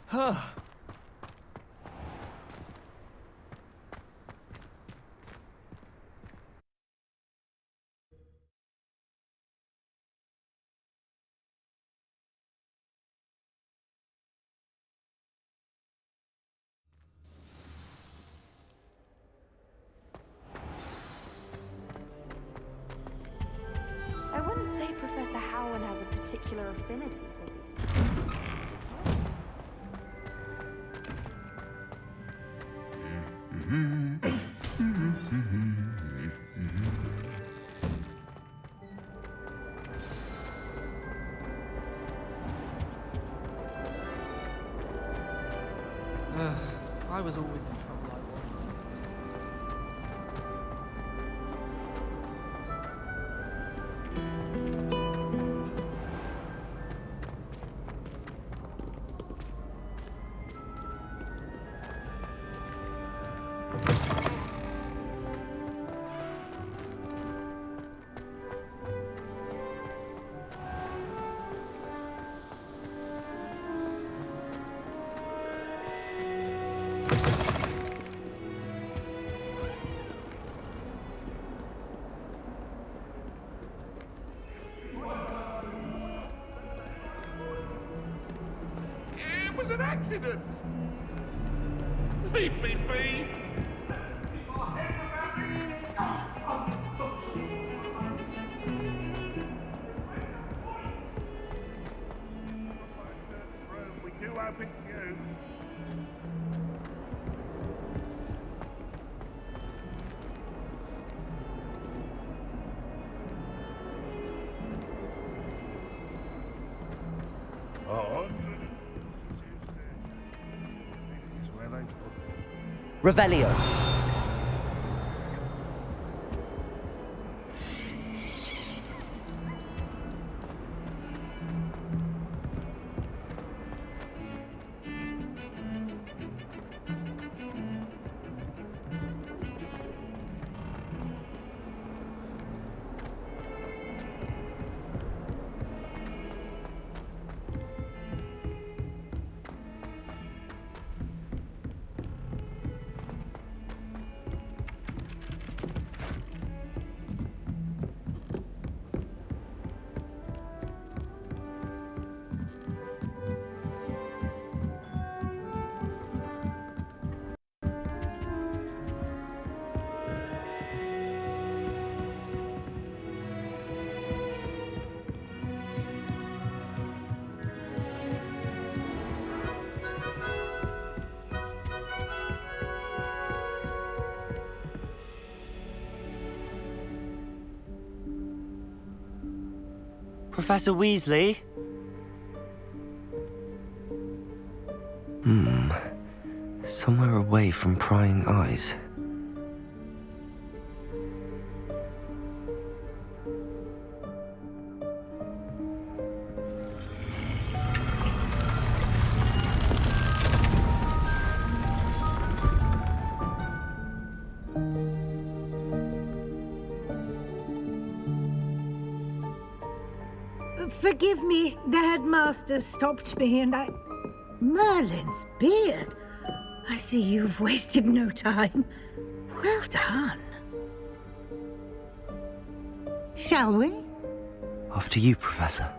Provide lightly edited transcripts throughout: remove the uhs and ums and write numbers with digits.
Huh. I wouldn't say Professor Howland has a particular affinity for you. I was always in trouble, I was. It was an accident! Leave me be! We do hope it's you. Revelio. Professor Weasley? Somewhere away from prying eyes. Forgive me, the headmaster stopped me and I... Merlin's beard. I see you've wasted no time. Well done. Shall we? After you, Professor.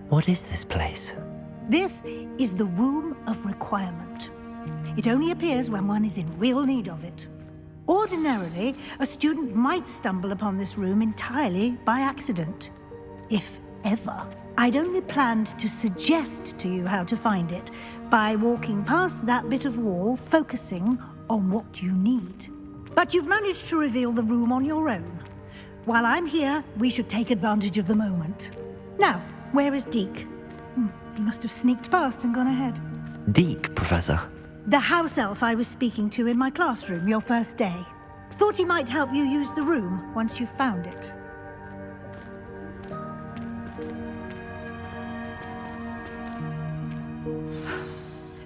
What is this place? This is the Room of Requirement. It only appears when one is in real need of it. Ordinarily, a student might stumble upon this room entirely by accident, if ever. I'd only planned to suggest to you how to find it by walking past that bit of wall, focusing on what you need. But you've managed to reveal the room on your own. While I'm here, we should take advantage of the moment. Now, where is Deke? He must have sneaked past and gone ahead. Deke, Professor. The house elf I was speaking to in my classroom your first day. Thought he might help you use the room once you've found it.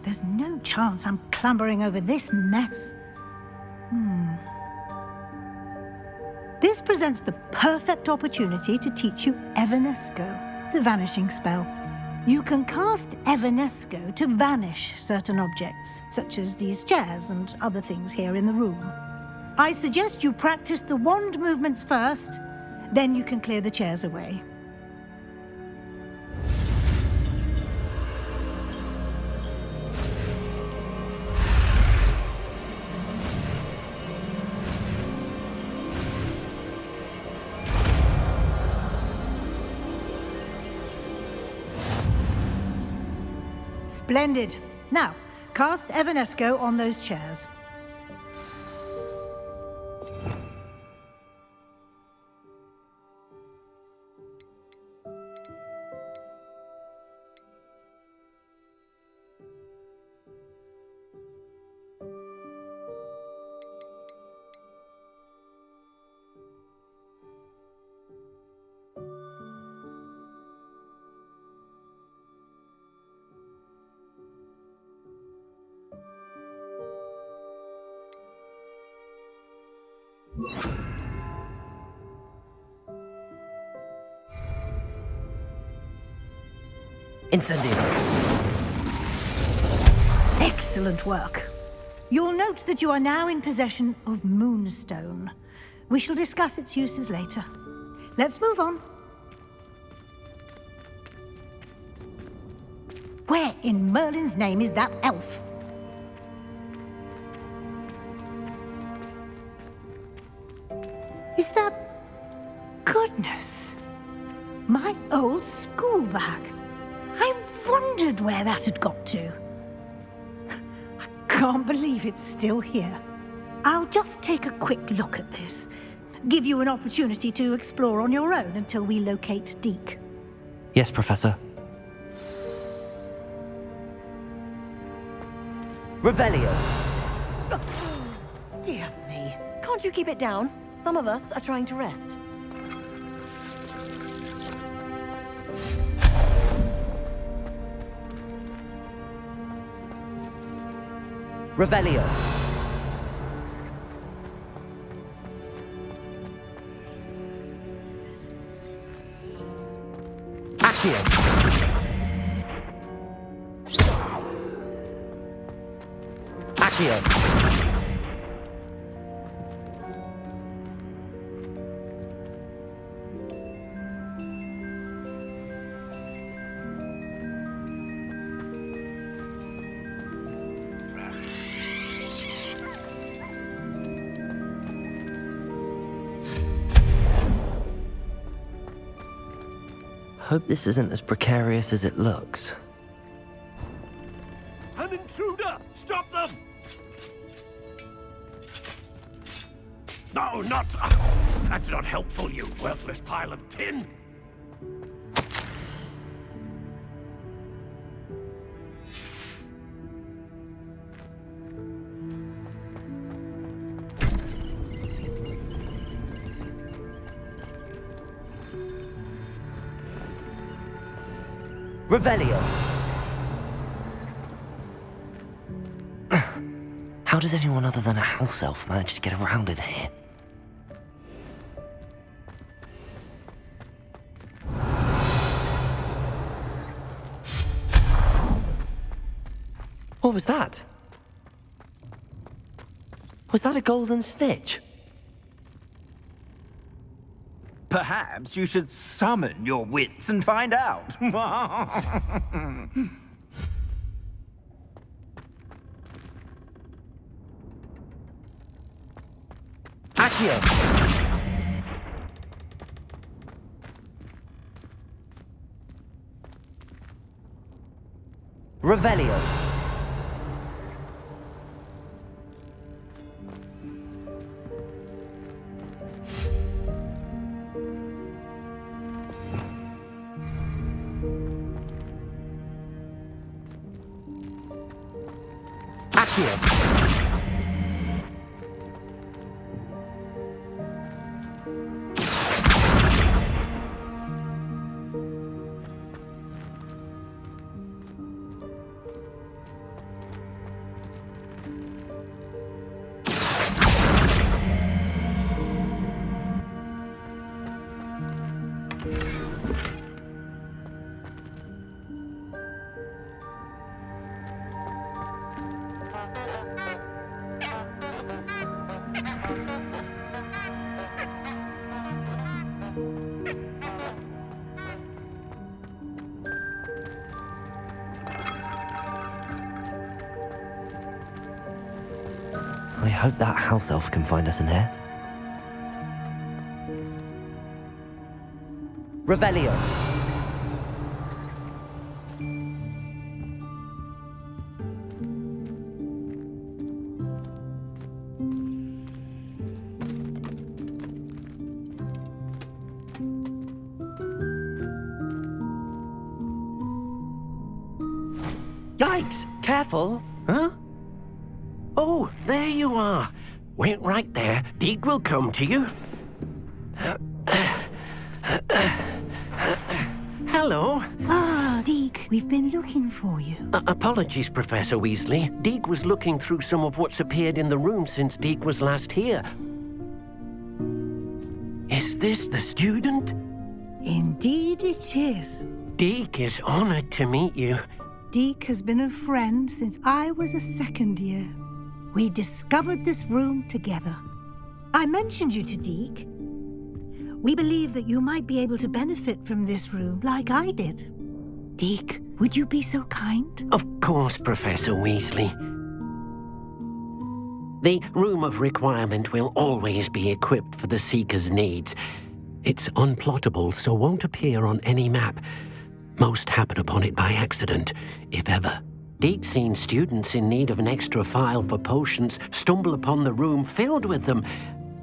There's no chance I'm clambering over this mess. This presents the perfect opportunity to teach you Evanesco, the vanishing spell. You can cast Evanesco to vanish certain objects, such as these chairs and other things here in the room. I suggest you practice the wand movements first, then you can clear the chairs away. Splendid. Now, cast Evanesco on those chairs. Incendio. Excellent work. You'll note that you are now in possession of Moonstone. We shall discuss its uses later. Let's move on. Where in Merlin's name is that elf? Is that... Goodness! My old school bag. I wondered where that had got to. I can't believe it's still here. I'll just take a quick look at this. Give you an opportunity to explore on your own until we locate Deke. Yes, Professor. Revelio. Dear me. Can't you keep it down? Some of us are trying to rest. Revelio. Accio. Accio. Hope this isn't as precarious as it looks. An intruder! Stop them! No, not... That's not helpful, you worthless pile of tin! Revelio. How does anyone other than a house elf manage to get around in here? What was that? Was that a golden snitch? Perhaps you should summon your wits and find out. Accio! Revelio. here. I hope that house elf can find us in here. Revelio. Yikes! Careful. Huh? Oh, there you are. Wait right there. Deek will come to you. Hello. Ah, Deke, we've been looking for you. Apologies, Professor Weasley. Deek was looking through some of what's appeared in the room since Deek was last here. Is this the student? Indeed it is. Deek is honored to meet you. Deke has been a friend since I was a second year. We discovered this room together. I mentioned you to Deke. We believe that you might be able to benefit from this room like I did. Deke, would you be so kind? Of course, Professor Weasley. The Room of Requirement will always be equipped for the Seeker's needs. It's unplottable, so won't appear on any map. Most happen upon it by accident, if ever. Deke's seen students in need of an extra file for potions stumble upon the room filled with them.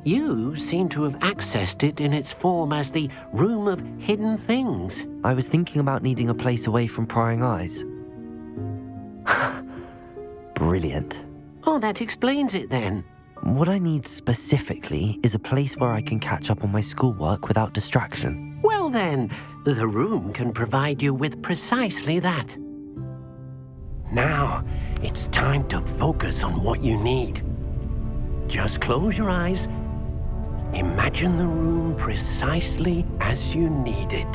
You seem to have accessed it in its form as the Room of Hidden Things. I was thinking about needing a place away from prying eyes. Brilliant. Oh, that explains it then. What I need specifically is a place where I can catch up on my schoolwork without distraction. Well then, the room can provide you with precisely that. Now, it's time to focus on what you need. Just close your eyes. Imagine the room precisely as you need it.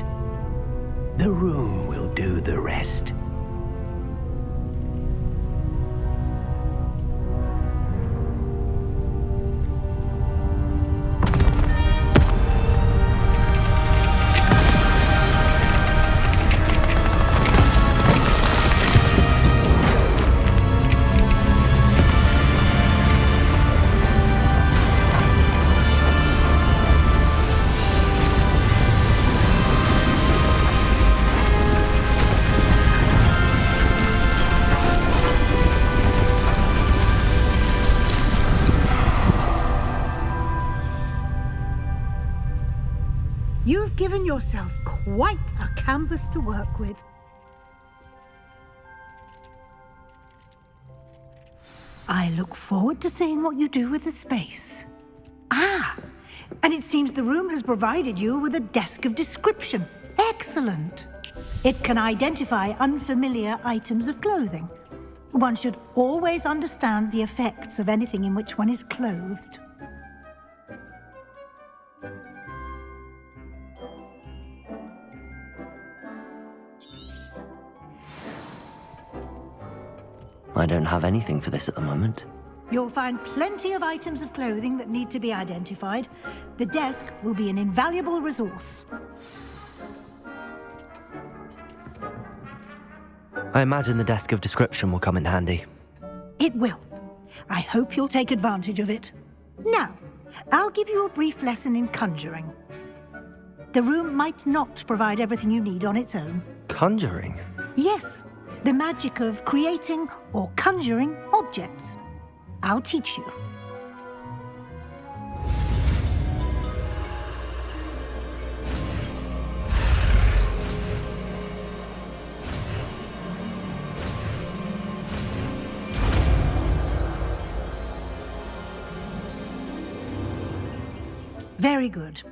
The room will do the rest. You've given yourself quite a canvas to work with. I look forward to seeing what you do with the space. Ah, and it seems the room has provided you with a desk of description. Excellent. It can identify unfamiliar items of clothing. One should always understand the effects of anything in which one is clothed. I don't have anything for this at the moment. You'll find plenty of items of clothing that need to be identified. The desk will be an invaluable resource. I imagine the desk of description will come in handy. It will. I hope you'll take advantage of it. Now, I'll give you a brief lesson in conjuring. The room might not provide everything you need on its own. Conjuring? Yes, the magic of creating or conjuring objects. I'll teach you. Very good.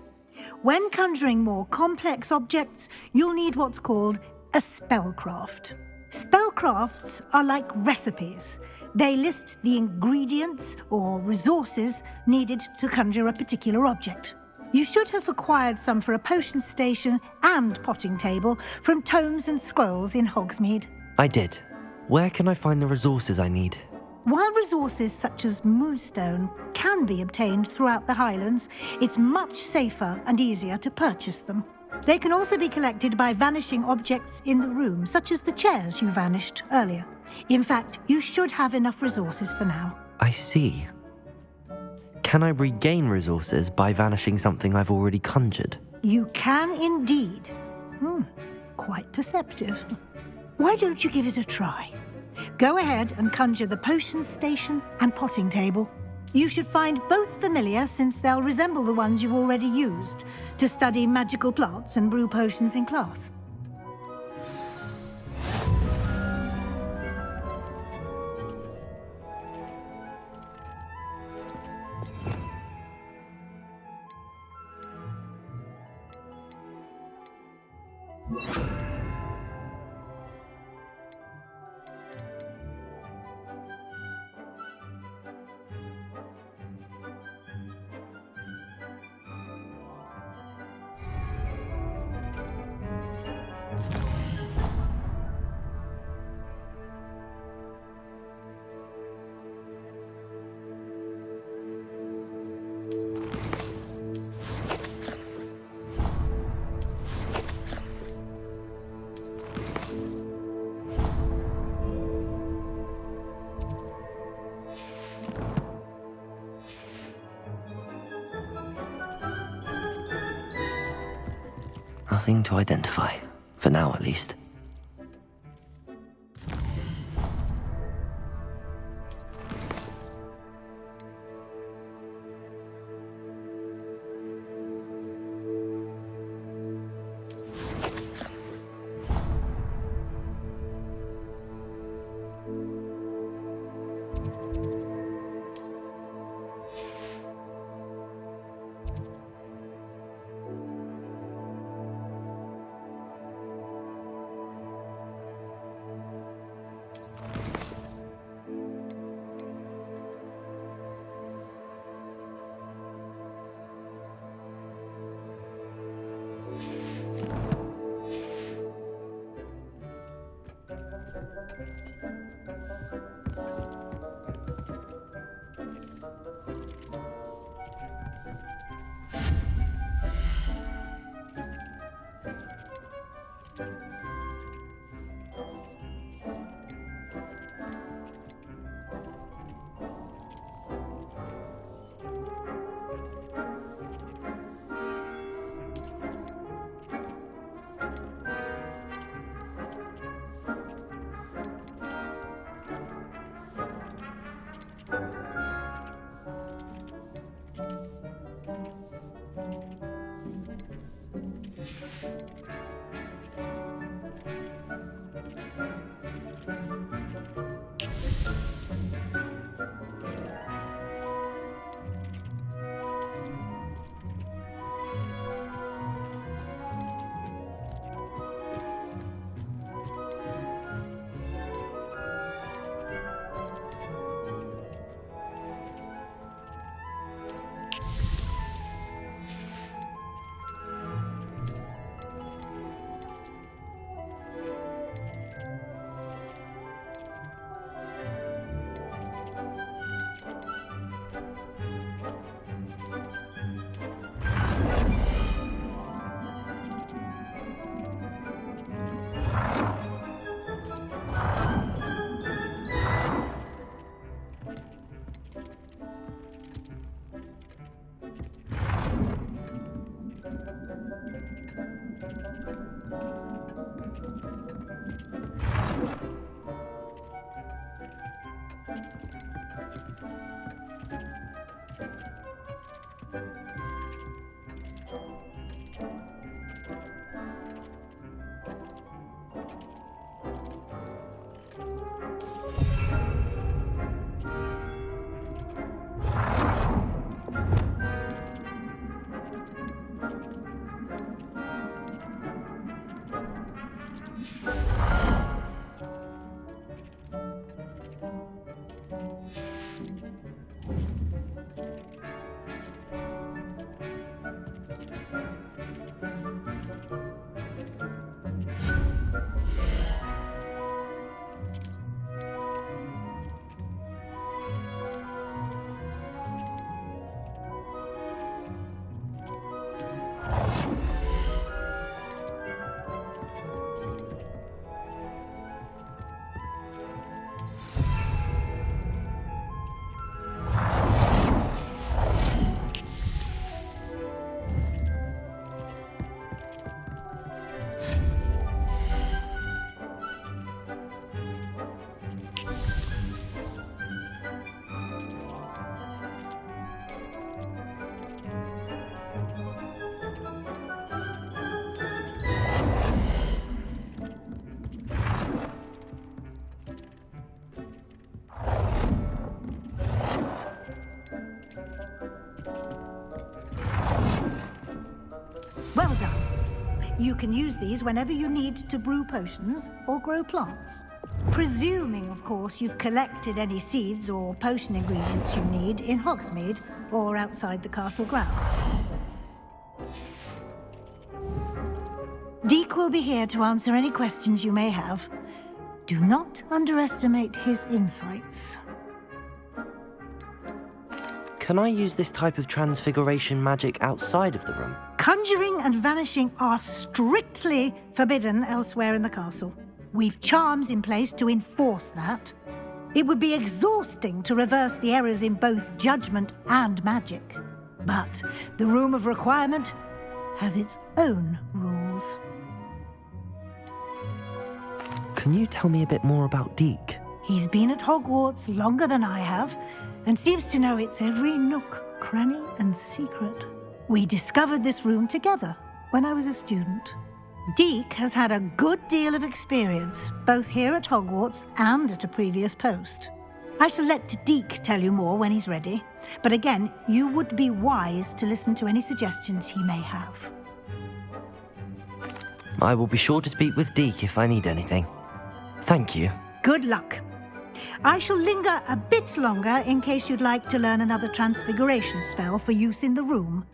When conjuring more complex objects, you'll need what's called a spellcraft. Spellcrafts are like recipes. They list the ingredients or resources needed to conjure a particular object. You should have acquired some for a potion station and potting table from tomes and scrolls in Hogsmeade. I did. Where can I find the resources I need? While resources such as moonstone can be obtained throughout the Highlands, it's much safer and easier to purchase them. They can also be collected by vanishing objects in the room, such as the chairs you vanished earlier. In fact, you should have enough resources for now. I see. Can I regain resources by vanishing something I've already conjured? You can indeed. Quite perceptive. Why don't you give it a try? Go ahead and conjure the potion station and potting table. You should find both familiar, since they'll resemble the ones you've already used to study magical plants and brew potions in class. Nothing to identify, for now at least. You can use these whenever you need to brew potions or grow plants. Presuming, of course, you've collected any seeds or potion ingredients you need in Hogsmeade or outside the castle grounds. Deek will be here to answer any questions you may have. Do not underestimate his insights. Can I use this type of transfiguration magic outside of the room? Conjuring and vanishing are strictly forbidden elsewhere in the castle. We've charms in place to enforce that. It would be exhausting to reverse the errors in both judgment and magic. But the Room of Requirement has its own rules. Can you tell me a bit more about Deek? He's been at Hogwarts longer than I have, and seems to know its every nook, cranny, and secret. We discovered this room together when I was a student. Deek has had a good deal of experience, both here at Hogwarts and at a previous post. I shall let Deek tell you more when he's ready, but again, you would be wise to listen to any suggestions he may have. I will be sure to speak with Deek if I need anything. Thank you. Good luck. I shall linger a bit longer in case you'd like to learn another transfiguration spell for use in the room.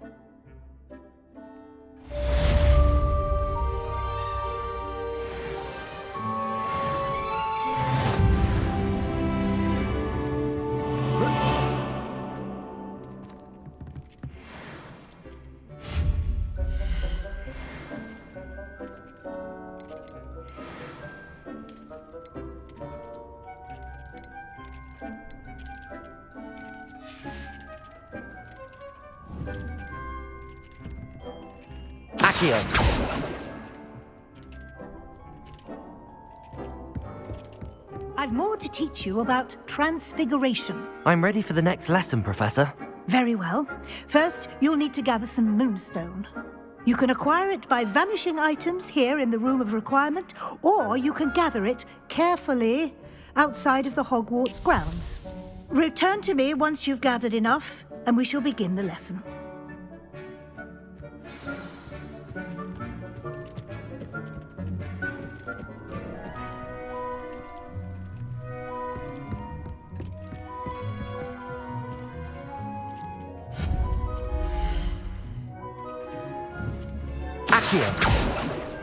I've more to teach you about transfiguration. I'm ready for the next lesson, Professor. Very well. First, you'll need to gather some moonstone. You can acquire it by vanishing items here in the Room of Requirement, or you can gather it carefully outside of the Hogwarts grounds. Return to me once you've gathered enough, and we shall begin the lesson.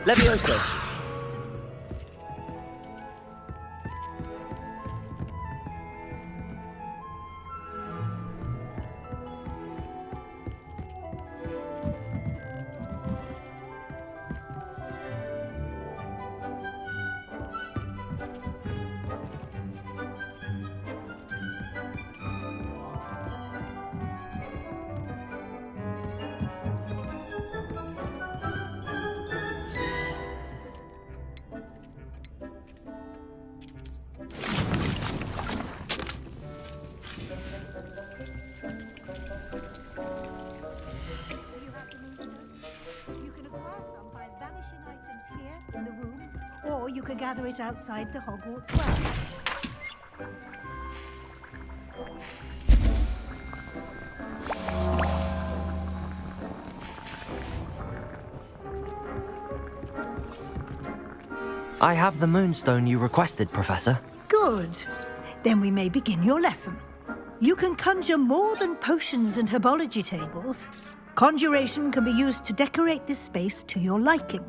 Levioso. You can gather it outside the Hogwarts grounds. I have the moonstone you requested, Professor. Good. Then we may begin your lesson. You can conjure more than potions and herbology tables. Conjuration can be used to decorate this space to your liking.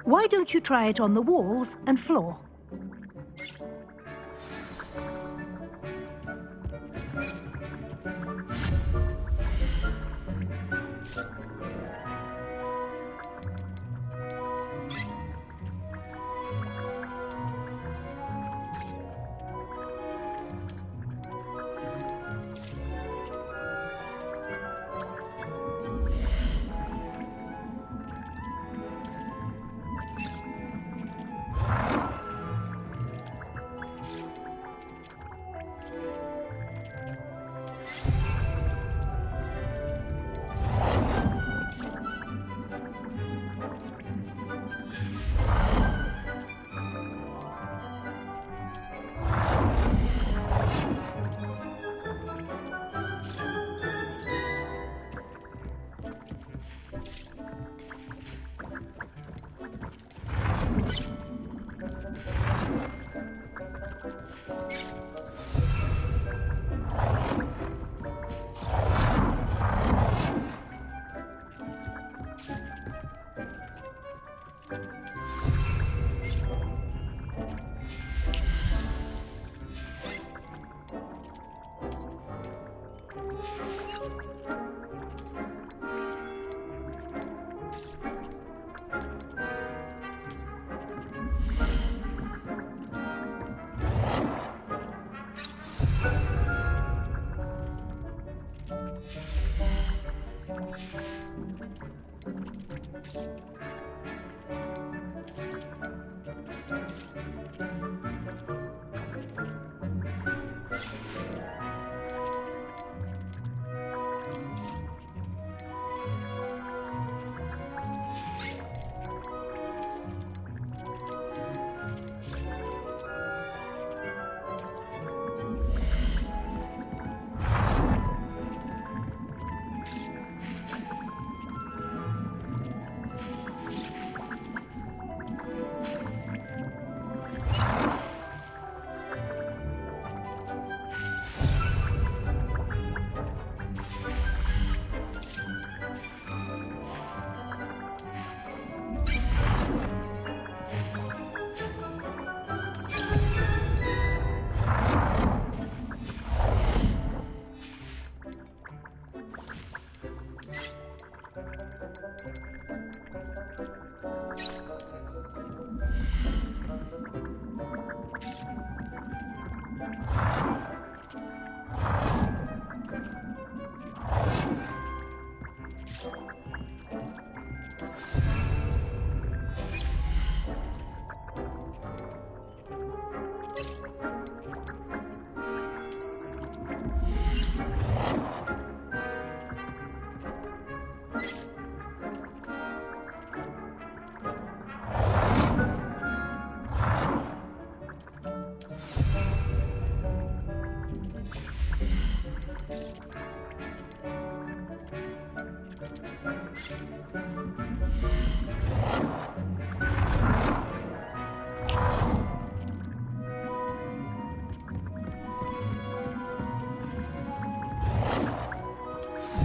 Why don't you try it on the walls and floor?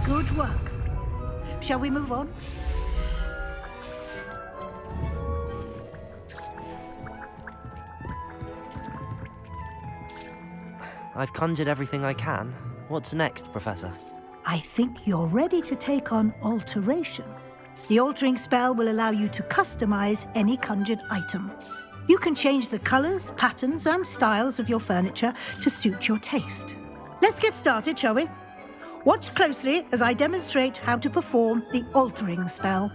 Good work. Shall we move on? I've conjured everything I can. What's next, Professor? I think you're ready to take on alteration. The altering spell will allow you to customize any conjured item. You can change the colors, patterns, and styles of your furniture to suit your taste. Let's get started, shall we? Watch closely as I demonstrate how to perform the altering spell.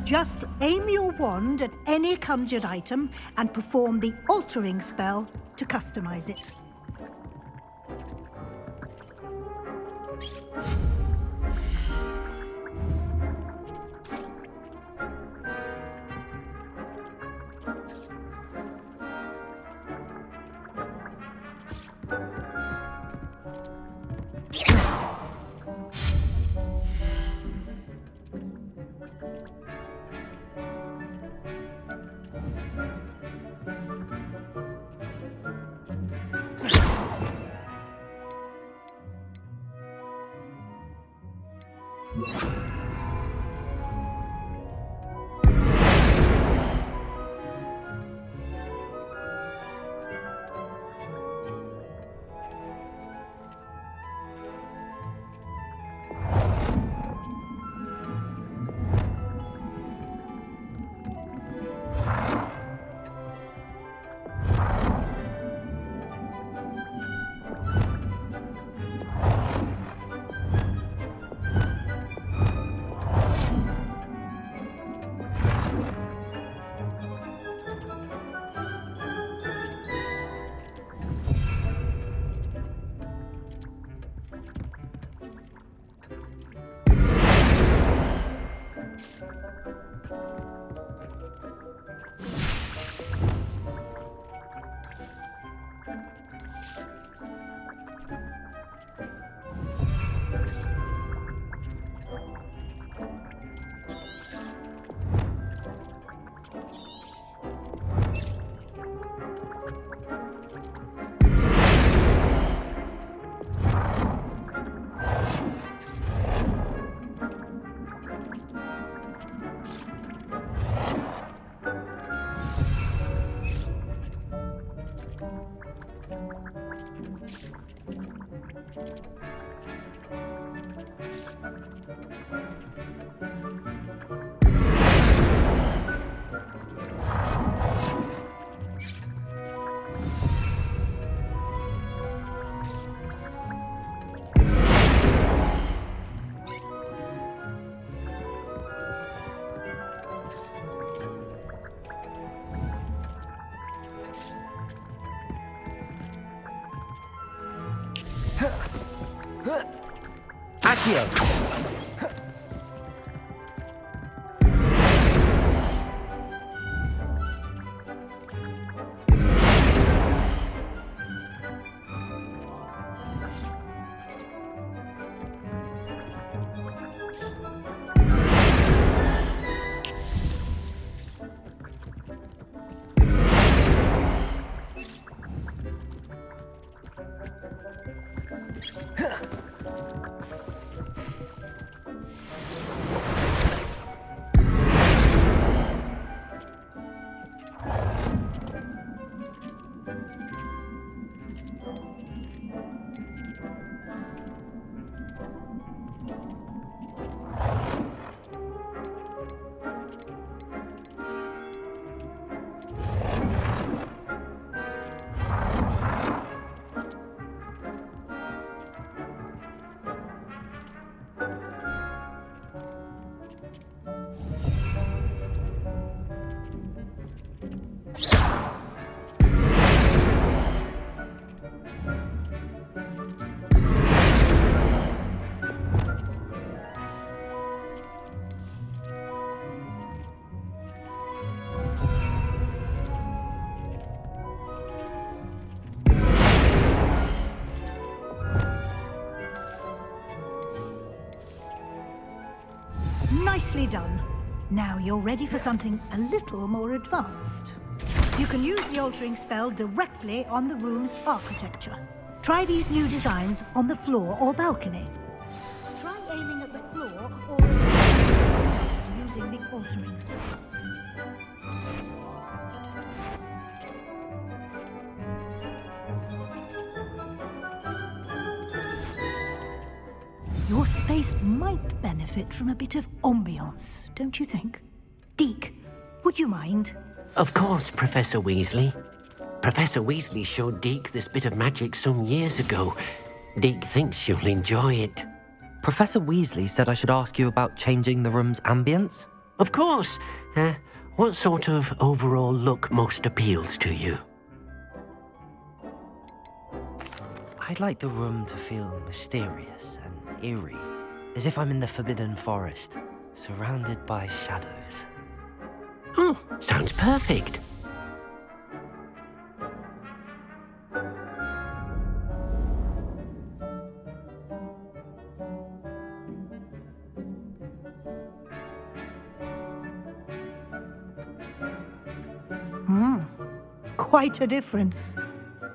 Just aim your wand at any conjured item and perform the altering spell to customize it. Accio! Nicely done. Now you're ready for something a little more advanced. You can use the altering spell directly on the room's architecture. Try these new designs on the floor or balcony. Try aiming at the floor or using the altering spell. Your space might benefit from a bit of ambiance, don't you think? Deke, would you mind? Of course, Professor Weasley. Professor Weasley showed Deke this bit of magic some years ago. Deke thinks you'll enjoy it. Professor Weasley said I should ask you about changing the room's ambience? Of course. What sort of overall look most appeals to you? I'd like the room to feel mysterious and eerie, as if I'm in the Forbidden Forest, surrounded by shadows. Oh, sounds perfect. Quite a difference.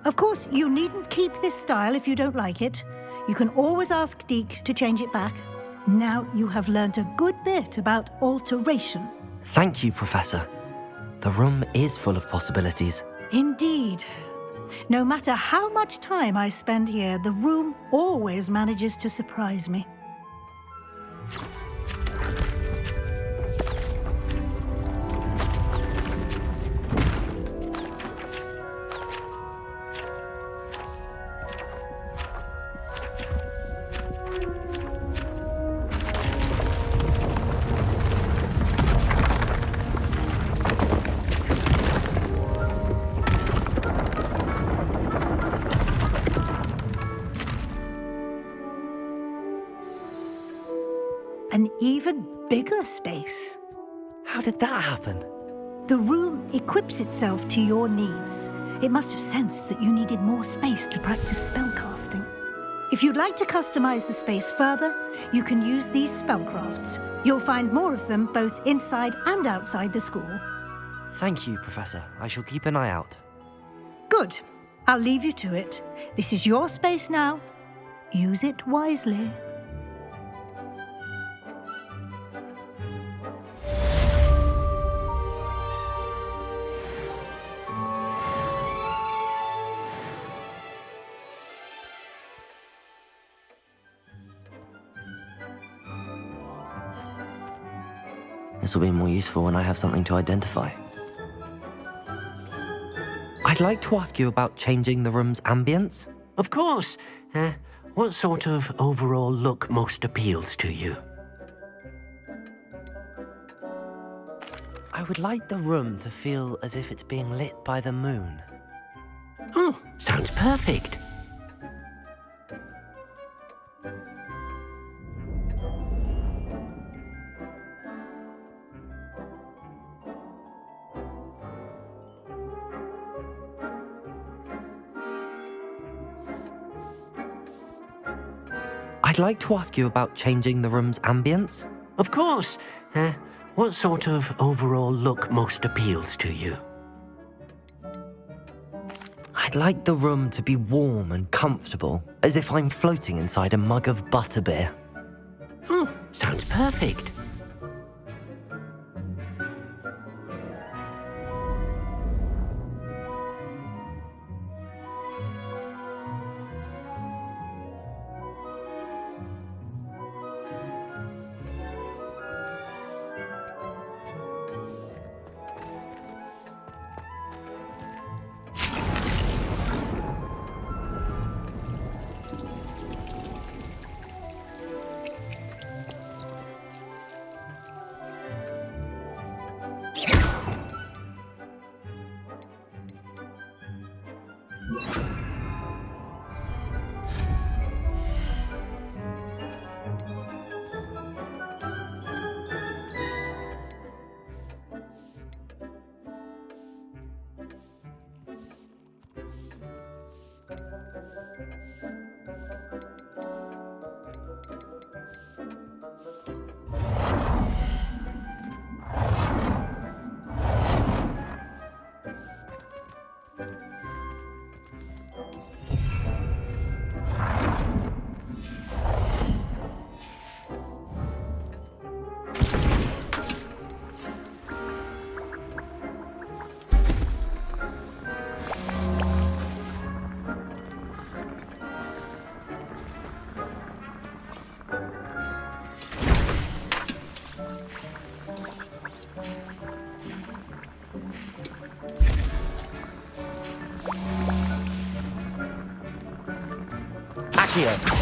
Of course, you needn't keep this style if you don't like it. You can always ask Deke to change it back. Now you have learnt a good bit about alteration. Thank you, Professor. The room is full of possibilities. Indeed. No matter how much time I spend here, the room always manages to surprise me. An even bigger space. How did that happen? The room equips itself to your needs. It must have sensed that you needed more space to practice spellcasting. If you'd like to customize the space further, you can use these spellcrafts. You'll find more of them both inside and outside the school. Thank you, Professor. I shall keep an eye out. Good. I'll leave you to it. This is your space now. Use it wisely. This will be more useful when I have something to identify. I'd like to ask you about changing the room's ambience. Of course. What sort of overall look most appeals to you? I would like the room to feel as if it's being lit by the moon. Oh, sounds perfect. I'd like to ask you about changing the room's ambience. Of course. What sort of overall look most appeals to you? I'd like the room to be warm and comfortable, as if I'm floating inside a mug of butterbeer. Oh, sounds perfect. Accio!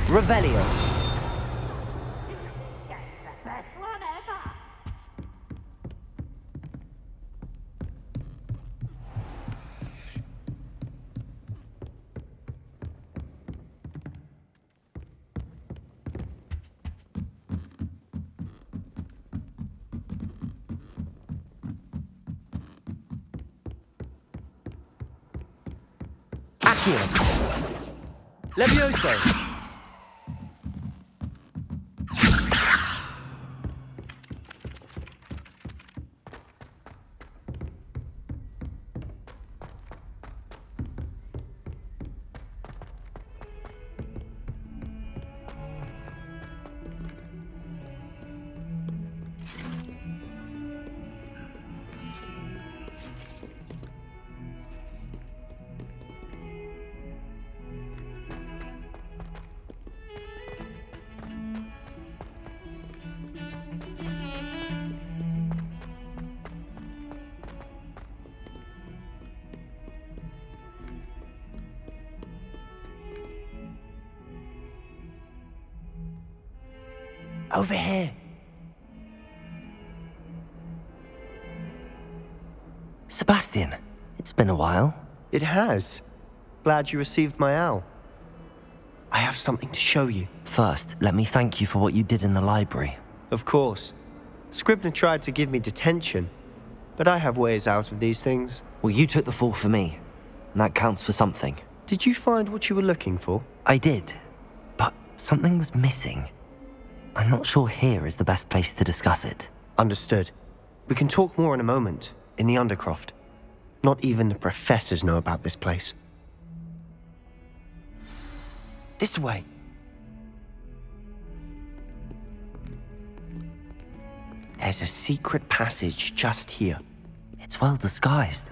Revelio. Accio. Levioso. Over here. Sebastian, it's been a while. It has. Glad you received my owl. I have something to show you. First, let me thank you for what you did in the library. Of course. Scribner tried to give me detention, but I have ways out of these things. Well, you took the fall for me, and that counts for something. Did you find what you were looking for? I did, but something was missing. I'm not sure here is the best place to discuss it. Understood. We can talk more in a moment, in the Undercroft. Not even the professors know about this place. This way. There's a secret passage just here. It's well disguised.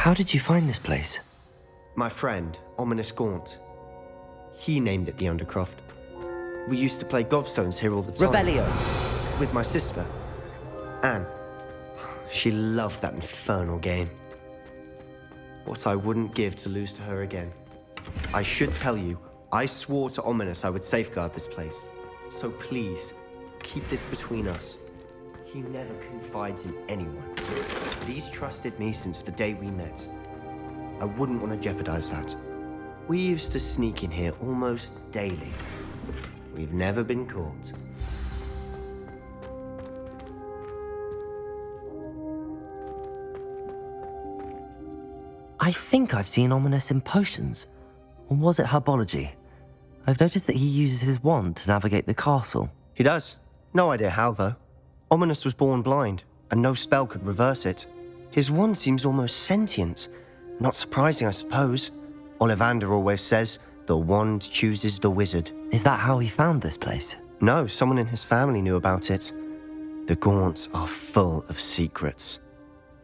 How did you find this place? My friend, Ominous Gaunt. He named it the Undercroft. We used to play gobstones here all the time. Revelio. With my sister, Anne. She loved that infernal game. What I wouldn't give to lose to her again. I should tell you, I swore to Ominous I would safeguard this place. So please, keep this between us. He never confides in anyone. But he's trusted me since the day we met. I wouldn't want to jeopardize that. We used to sneak in here almost daily. We've never been caught. I think I've seen Ominous in potions. Or was it herbology? I've noticed that he uses his wand to navigate the castle. He does. No idea how, though. Ominous was born blind, and no spell could reverse it. His wand seems almost sentient. Not surprising, I suppose. Ollivander always says, the wand chooses the wizard. Is that how he found this place? No, someone in his family knew about it. The Gaunts are full of secrets.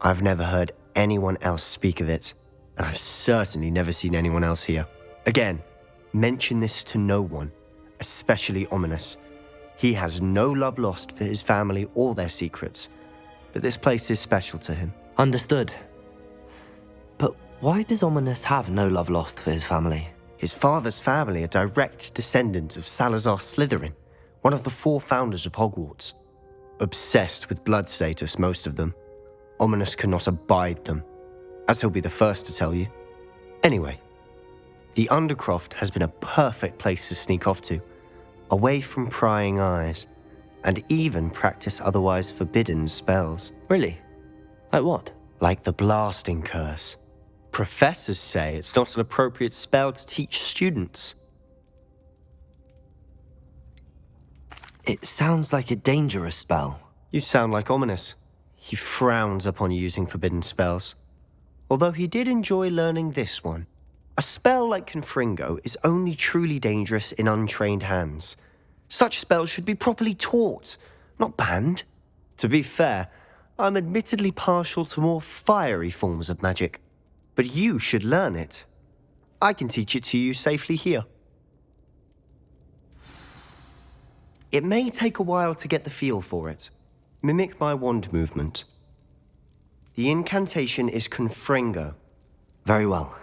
I've never heard anyone else speak of it, and I've certainly never seen anyone else here. Again, mention this to no one, especially Ominous. He has no love lost for his family or their secrets, but this place is special to him. Understood. But why does Ominous have no love lost for his family? His father's family are direct descendants of Salazar Slytherin, one of the 4 founders of Hogwarts. Obsessed with blood status, most of them. Ominous cannot abide them, as he'll be the first to tell you. Anyway, the Undercroft has been a perfect place to sneak off to, away from prying eyes, and even practice otherwise forbidden spells. Really? Like what? Like the blasting curse. Professors say it's not an appropriate spell to teach students. It sounds like a dangerous spell. You sound like Ominous. He frowns upon using forbidden spells. Although he did enjoy learning this one. A spell like Confringo is only truly dangerous in untrained hands. Such spells should be properly taught, not banned. To be fair, I'm admittedly partial to more fiery forms of magic. But you should learn it. I can teach it to you safely here. It may take a while to get the feel for it. Mimic my wand movement. The incantation is Confringo. Very well.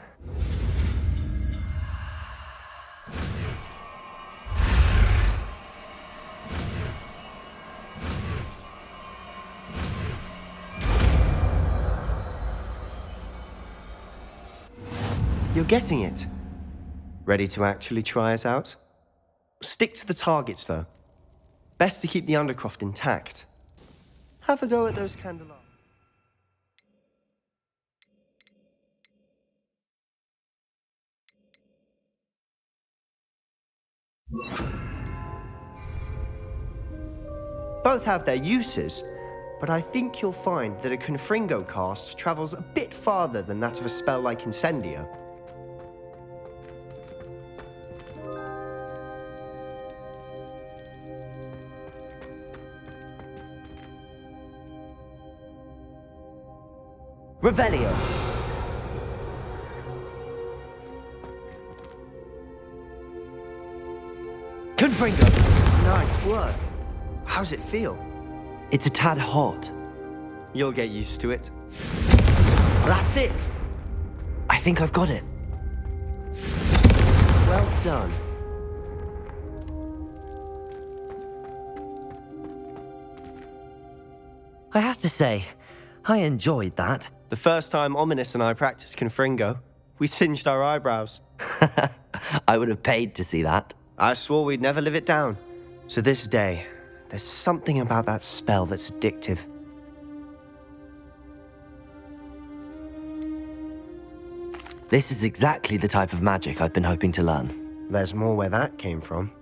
You're getting it. Ready to actually try it out? Stick to the targets, though. Best to keep the Undercroft intact. Have a go at those candelabras. Both have their uses, but I think you'll find that a Confringo cast travels a bit farther than that of a spell like Incendio. Revelio. Confringo. Nice work. How's it feel? It's a tad hot. You'll get used to it. That's it! I think I've got it. Well done. I have to say, I enjoyed that. The first time Ominous and I practiced Confringo, we singed our eyebrows. I would have paid to see that. I swore we'd never live it down. To this day, there's something about that spell that's addictive. This is exactly the type of magic I've been hoping to learn. There's more where that came from.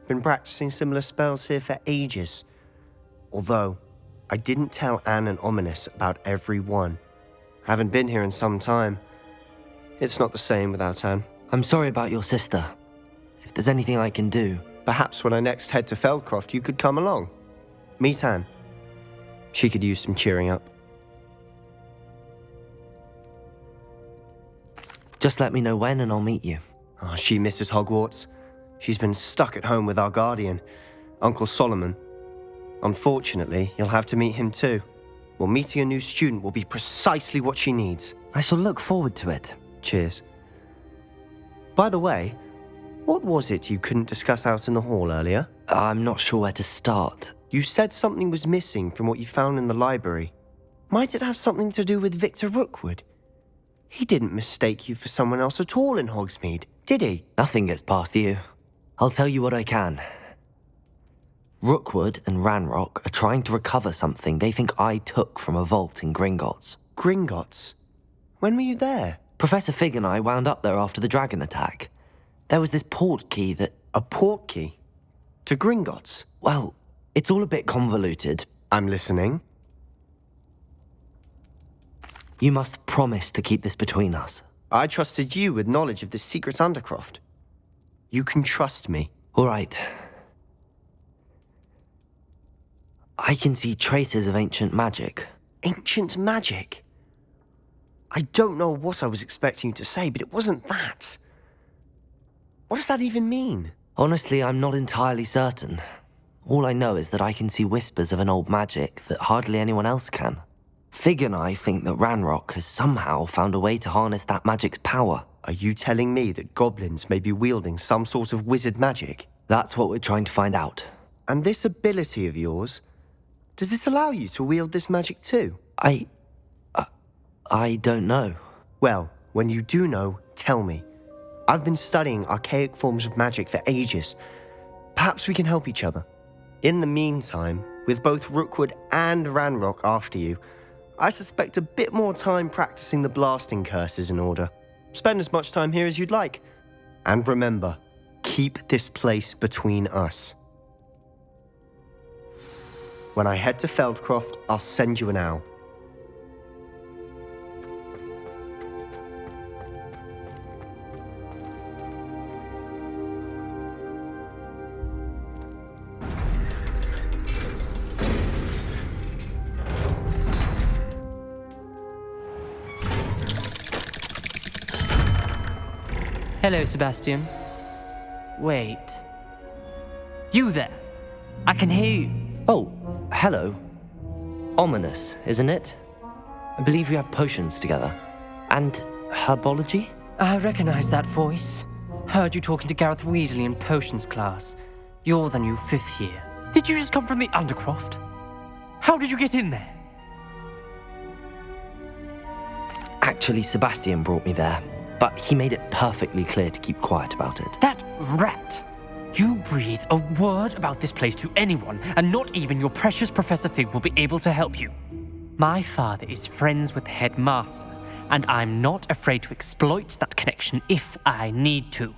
Been practicing similar spells here for ages. Although, I didn't tell Anne and Ominous about every one. Haven't been here in some time. It's not the same without Anne. I'm sorry about your sister. If there's anything I can do... Perhaps when I next head to Feldcroft, you could come along. Meet Anne. She could use some cheering up. Just let me know when and I'll meet you. Oh, she misses Hogwarts. She's been stuck at home with our guardian, Uncle Solomon. Unfortunately, you'll have to meet him too. Well, meeting a new student will be precisely what she needs. I shall look forward to it. Cheers. By the way, what was it you couldn't discuss out in the hall earlier? I'm not sure where to start. You said something was missing from what you found in the library. Might it have something to do with Victor Rookwood? He didn't mistake you for someone else at all in Hogsmeade, did he? Nothing gets past you. I'll tell you what I can. Rookwood and Ranrock are trying to recover something they think I took from a vault in Gringotts. Gringotts? When were you there? Professor Fig and I wound up there after the dragon attack. There was this port key that... A port key? To Gringotts? Well, it's all a bit convoluted. I'm listening. You must promise to keep this between us. I trusted you with knowledge of the secret Undercroft. You can trust me. All right. I can see traces of ancient magic. Ancient magic? I don't know what I was expecting you to say, but it wasn't that. What does that even mean? Honestly, I'm not entirely certain. All I know is that I can see whispers of an old magic that hardly anyone else can. Fig and I think that Ranrock has somehow found a way to harness that magic's power. Are you telling me that goblins may be wielding some sort of wizard magic? That's what we're trying to find out. And this ability of yours, does it allow you to wield this magic too? I don't know. Well, when you do know, tell me. I've been studying archaic forms of magic for ages. Perhaps we can help each other. In the meantime, with both Rookwood and Ranrock after you, I suspect a bit more time practicing the blasting curse is in order. Spend as much time here as you'd like. And remember, keep this place between us. When I head to Feldcroft, I'll send you an owl. Hello, Sebastian. Wait. You there? I can hear you. Oh, hello. Ominous, isn't it? I believe we have potions together. And herbology? I recognize that voice. Heard you talking to Gareth Weasley in potions class. You're the new 5th year. Did you just come from the Undercroft? How did you get in there? Actually, Sebastian brought me there. But he made it perfectly clear to keep quiet about it. That rat! You breathe a word about this place to anyone, and not even your precious Professor Fig will be able to help you. My father is friends with the headmaster, and I'm not afraid to exploit that connection if I need to.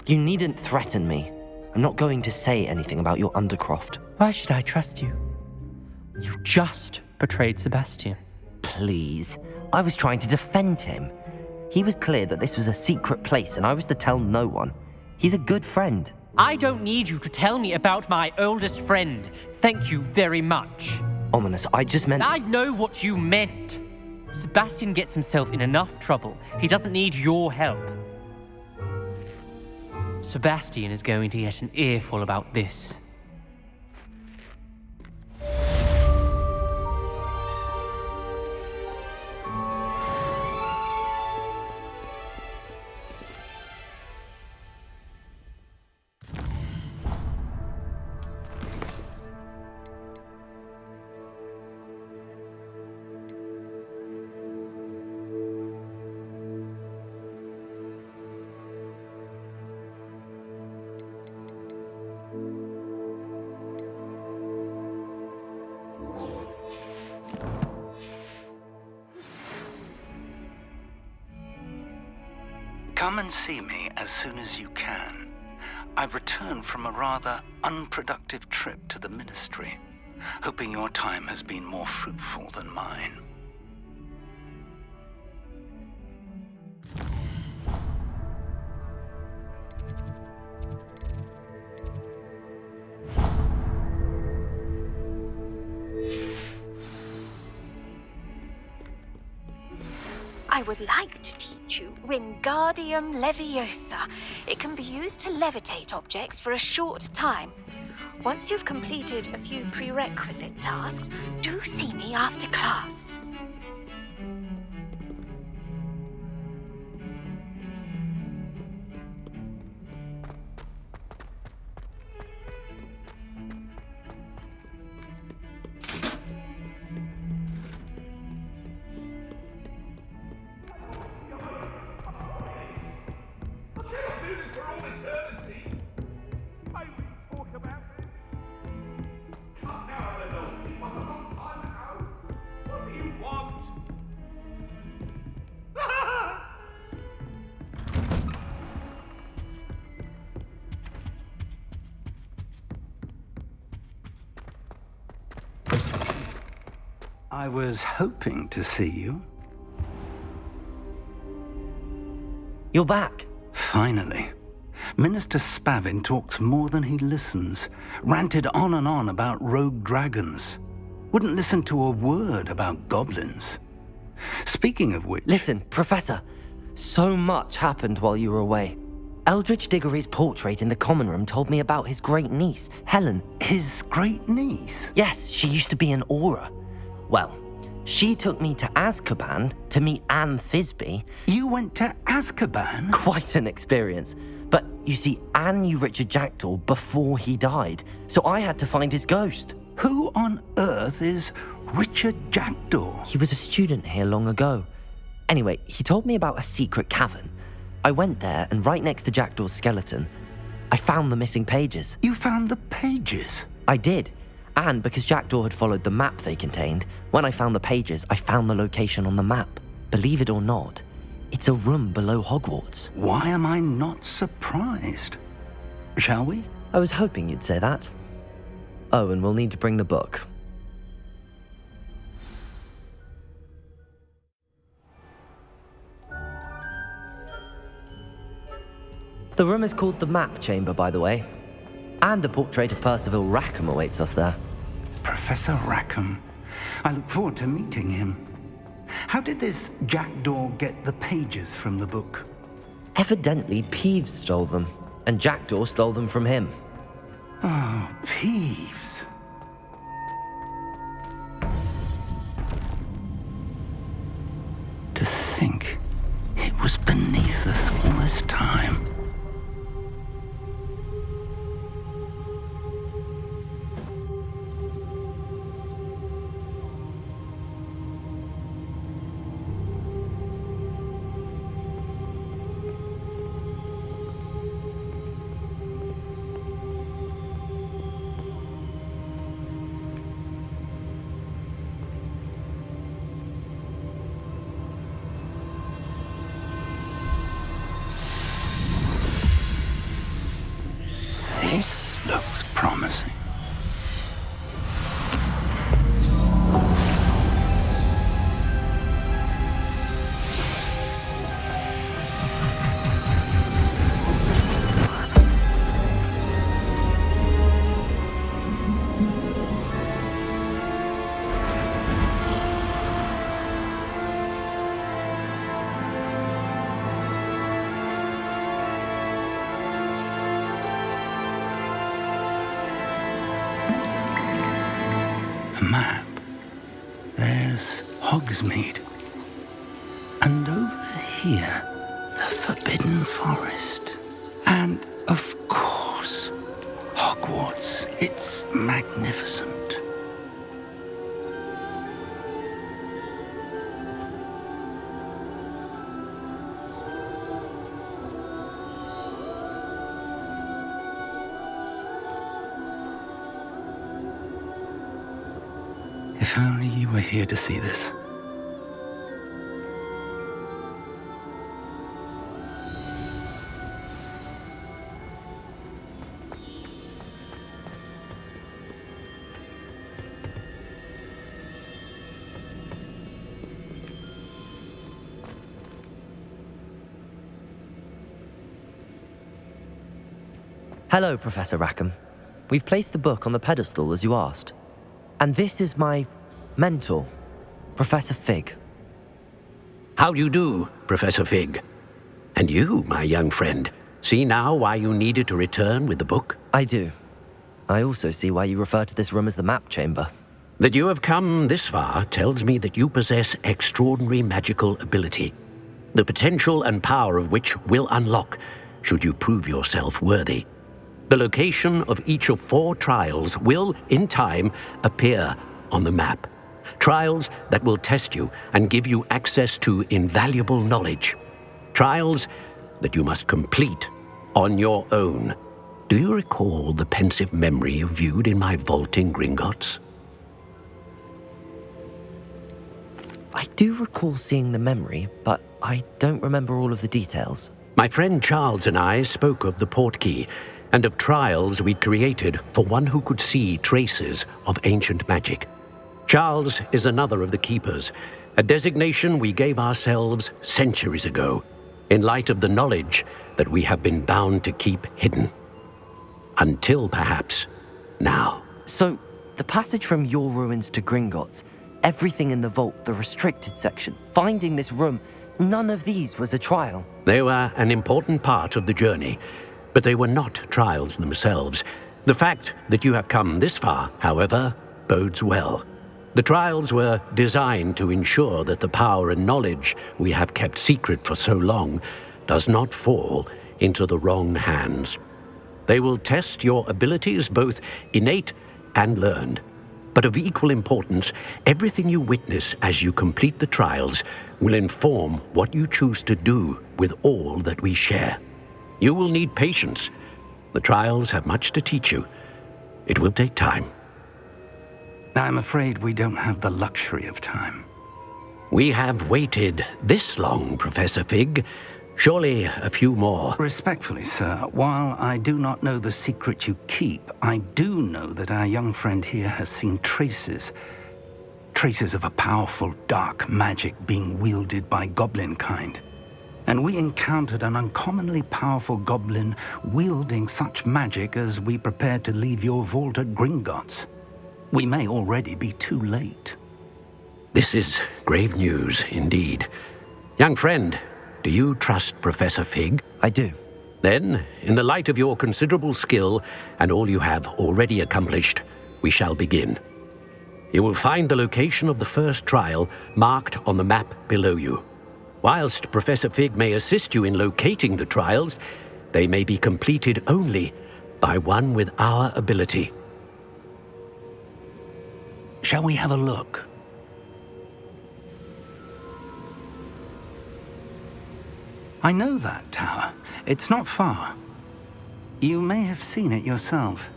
You needn't threaten me. I'm not going to say anything about your Undercroft. Why should I trust you? You just betrayed Sebastian. Please. I was trying to defend him. He was clear that this was a secret place and I was to tell no one. He's a good friend. I don't need you to tell me about my oldest friend. Thank you very much. Ominous, I just meant... I know what you meant. Sebastian gets himself in enough trouble. He doesn't need your help. Sebastian is going to get an earful about this. Come and see me as soon as you can. I've returned from a rather unproductive trip to the Ministry, hoping your time has been more fruitful than mine. I would like to teach you Wingardium Leviosa. It can be used to levitate objects for a short time. Once you've completed a few prerequisite tasks, do see me after class. I was hoping to see you. You're back. Finally. Minister Spavin talks more than he listens. Ranted on and on about rogue dragons. Wouldn't listen to a word about goblins. Speaking of which... Listen, Professor. So much happened while you were away. Eldridge Diggory's portrait in the common room told me about his great niece, Helen. His great niece? Yes, she used to be an Auror. Well, she took me to Azkaban to meet Anne Thisbe. You went to Azkaban? Quite an experience. But you see, Anne knew Richard Jackdaw before he died, so I had to find his ghost. Who on earth is Richard Jackdaw? He was a student here long ago. Anyway, he told me about a secret cavern. I went there, and right next to Jackdaw's skeleton, I found the missing pages. You found the pages? I did. And because Jackdaw had followed the map they contained, when I found the pages, I found the location on the map. Believe it or not, it's a room below Hogwarts. Why am I not surprised? Shall we? I was hoping you'd say that. Oh, and we'll need to bring the book. The room is called the Map Chamber, by the way. And a portrait of Percival Rackham awaits us there. Professor Rackham. I look forward to meeting him. How did this Jackdaw get the pages from the book? Evidently, Peeves stole them, and Jackdaw stole them from him. Oh, Peeves. To think it was beneath us all this time. This looks promising. A map. There's Hogsmeade. And over here, the Forbidden Forest. And, of course, Hogwarts. It's magnificent. If only you were here to see this. Hello, Professor Rackham. We've placed the book on the pedestal as you asked. And this is my mentor, Professor Fig. How do you do, Professor Fig? And you, my young friend, see now why you needed to return with the book? I do. I also see why you refer to this room as the Map Chamber. That you have come this far tells me that you possess extraordinary magical ability, the potential and power of which will unlock should you prove yourself worthy. The location of each of 4 trials will, in time, appear on the map. Trials that will test you and give you access to invaluable knowledge. Trials that you must complete on your own. Do you recall the pensive memory you viewed in my vault in Gringotts? I do recall seeing the memory, but I don't remember all of the details. My friend Charles and I spoke of the portkey and of trials we'd created for one who could see traces of ancient magic. Charles is another of the Keepers, a designation we gave ourselves centuries ago, in light of the knowledge that we have been bound to keep hidden. Until, perhaps, now. So, the passage from your ruins to Gringotts, everything in the vault, the restricted section, finding this room, none of these was a trial. They were an important part of the journey, but they were not trials themselves. The fact that you have come this far, however, bodes well. The trials were designed to ensure that the power and knowledge we have kept secret for so long does not fall into the wrong hands. They will test your abilities, both innate and learned. But of equal importance, everything you witness as you complete the trials will inform what you choose to do with all that we share. You will need patience. The trials have much to teach you. It will take time. I'm afraid we don't have the luxury of time. We have waited this long, Professor Fig. Surely a few more. Respectfully, sir, while I do not know the secret you keep, I do know that our young friend here has seen traces of a powerful dark magic being wielded by goblin kind. And we encountered an uncommonly powerful goblin wielding such magic as we prepared to leave your vault at Gringotts. We may already be too late. This is grave news, indeed. Young friend, do you trust Professor Fig? I do. Then, in the light of your considerable skill and all you have already accomplished, we shall begin. You will find the location of the first trial marked on the map below you. Whilst Professor Fig may assist you in locating the trials, they may be completed only by one with our ability. Shall we have a look? I know that tower. It's not far. You may have seen it yourself.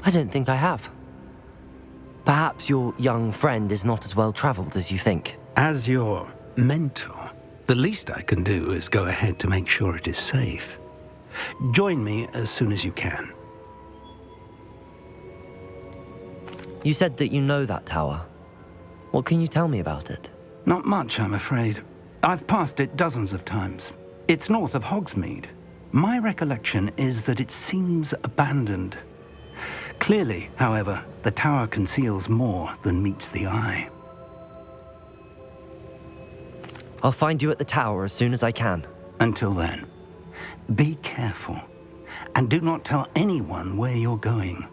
I don't think I have. Perhaps your young friend is not as well traveled as you think. As your mentor, the least I can do is go ahead to make sure it is safe. Join me as soon as you can. You said that you know that tower. What can you tell me about it? Not much, I'm afraid. I've passed it dozens of times. It's north of Hogsmeade. My recollection is that it seems abandoned. Clearly, however, the tower conceals more than meets the eye. I'll find you at the tower as soon as I can. Until then, be careful, and do not tell anyone where you're going.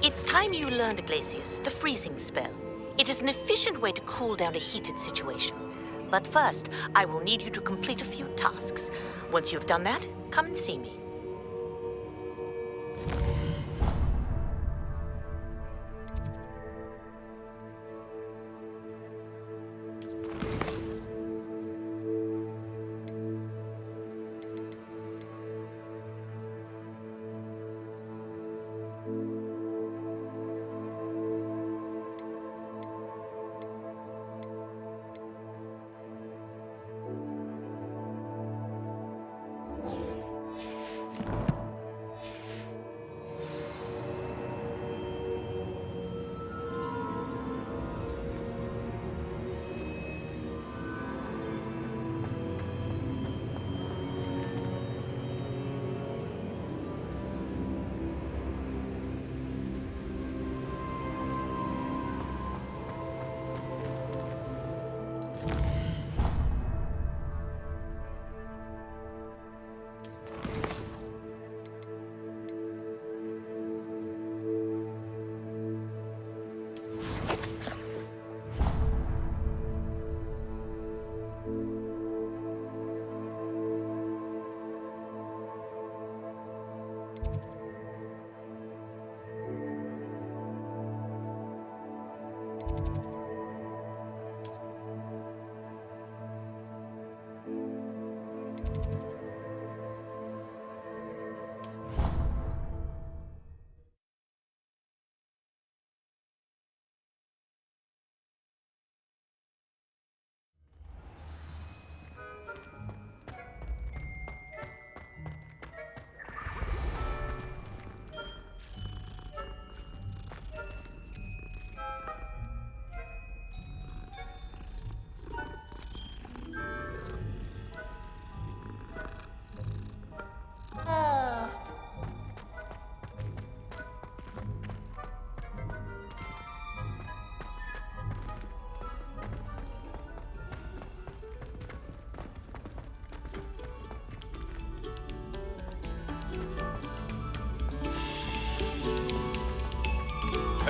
It's time you learned, Glacius, the freezing spell. It is an efficient way to cool down a heated situation. But first, I will need you to complete a few tasks. Once you've done that, come and see me.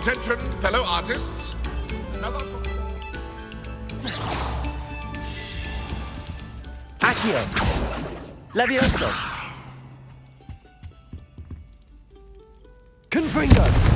Attention, fellow artists. Another... Accio! Levioso! Confringo!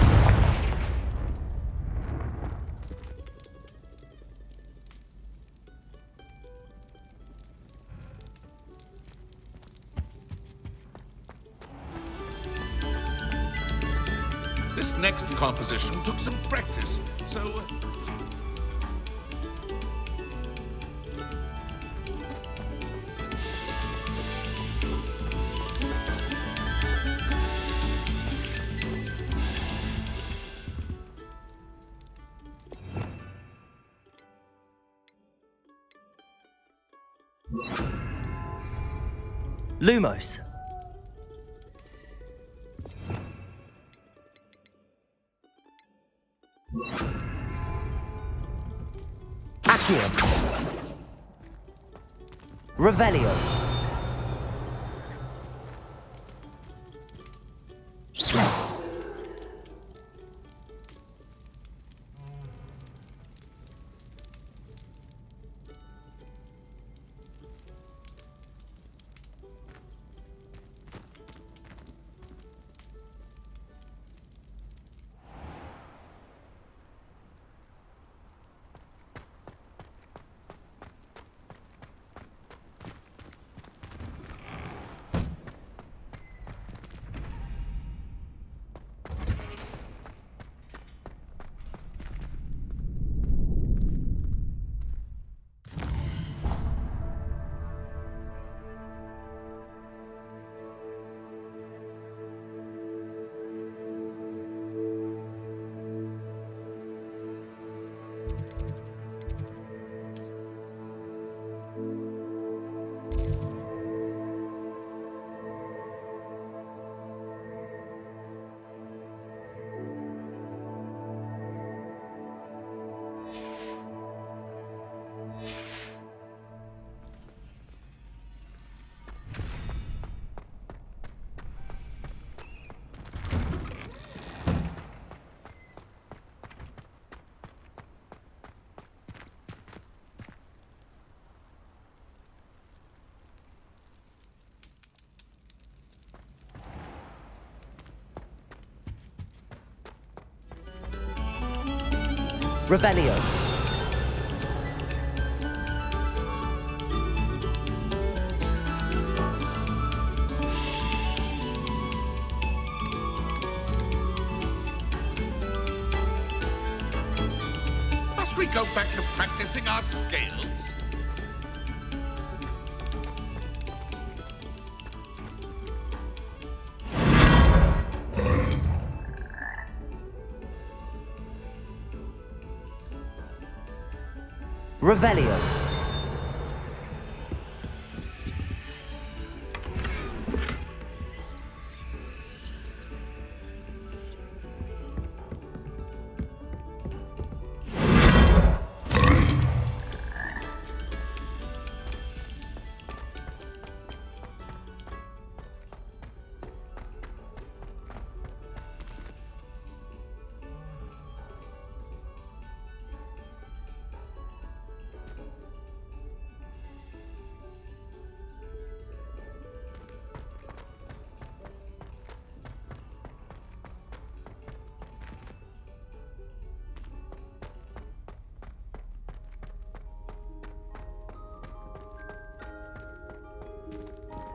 This next composition took some practice, so... Lumos. Accio. Revelio. Revelio. Must we go back to practicing our scales? Revelio.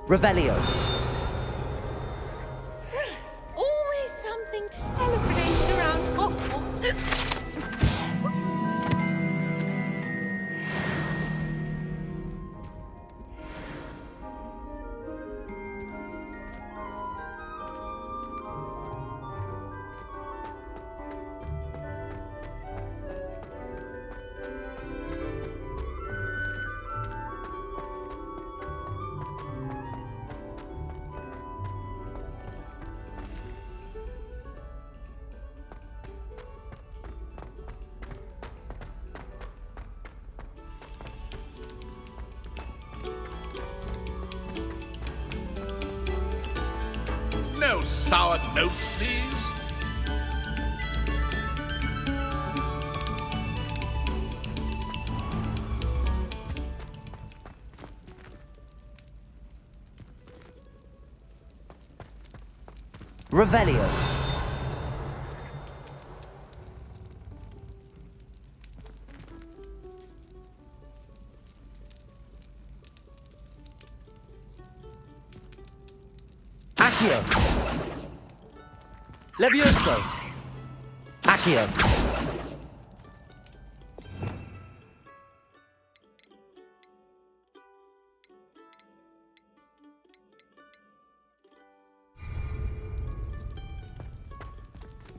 Revelio. Always something to celebrate around Hogwarts. No sour notes, please. Revelio. Accio. Levioso. Accio.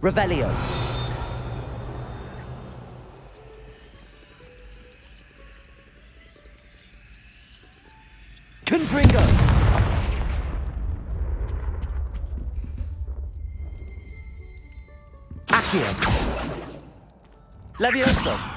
Revelio. Confringo. Accio. Levioso.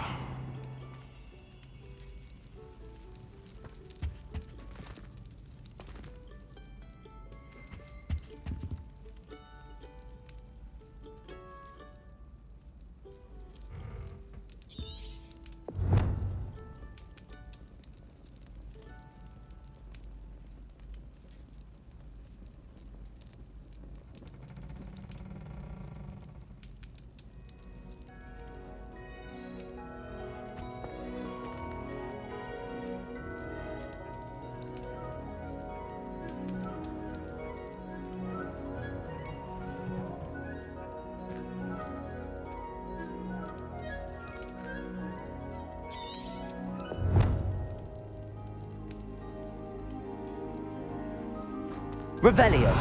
Revelio.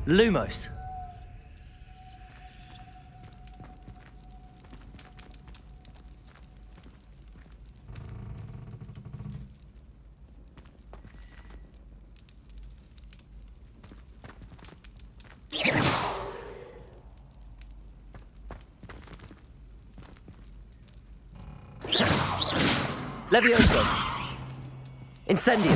Lumos. Levioso. Incendio.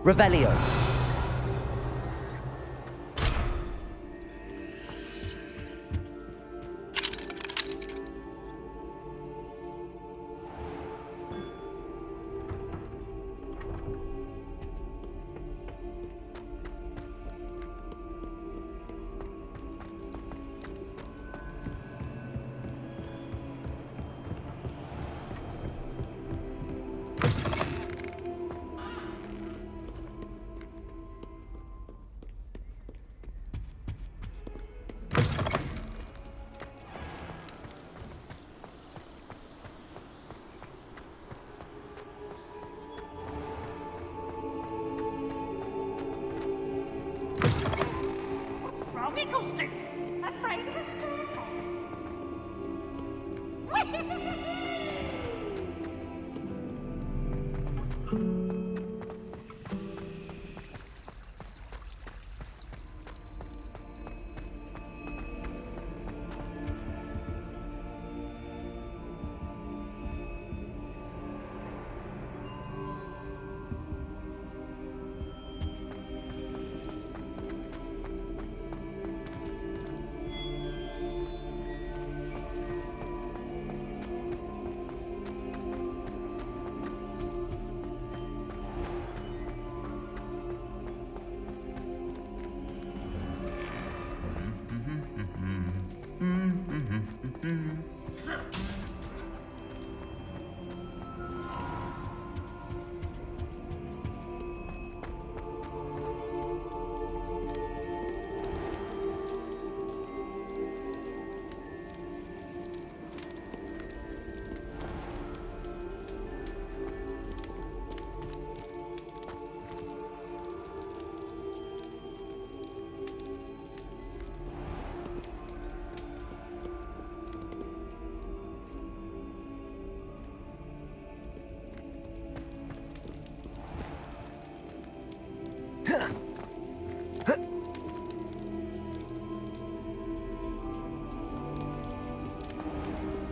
Revelio. tickle stick! Afraid of it?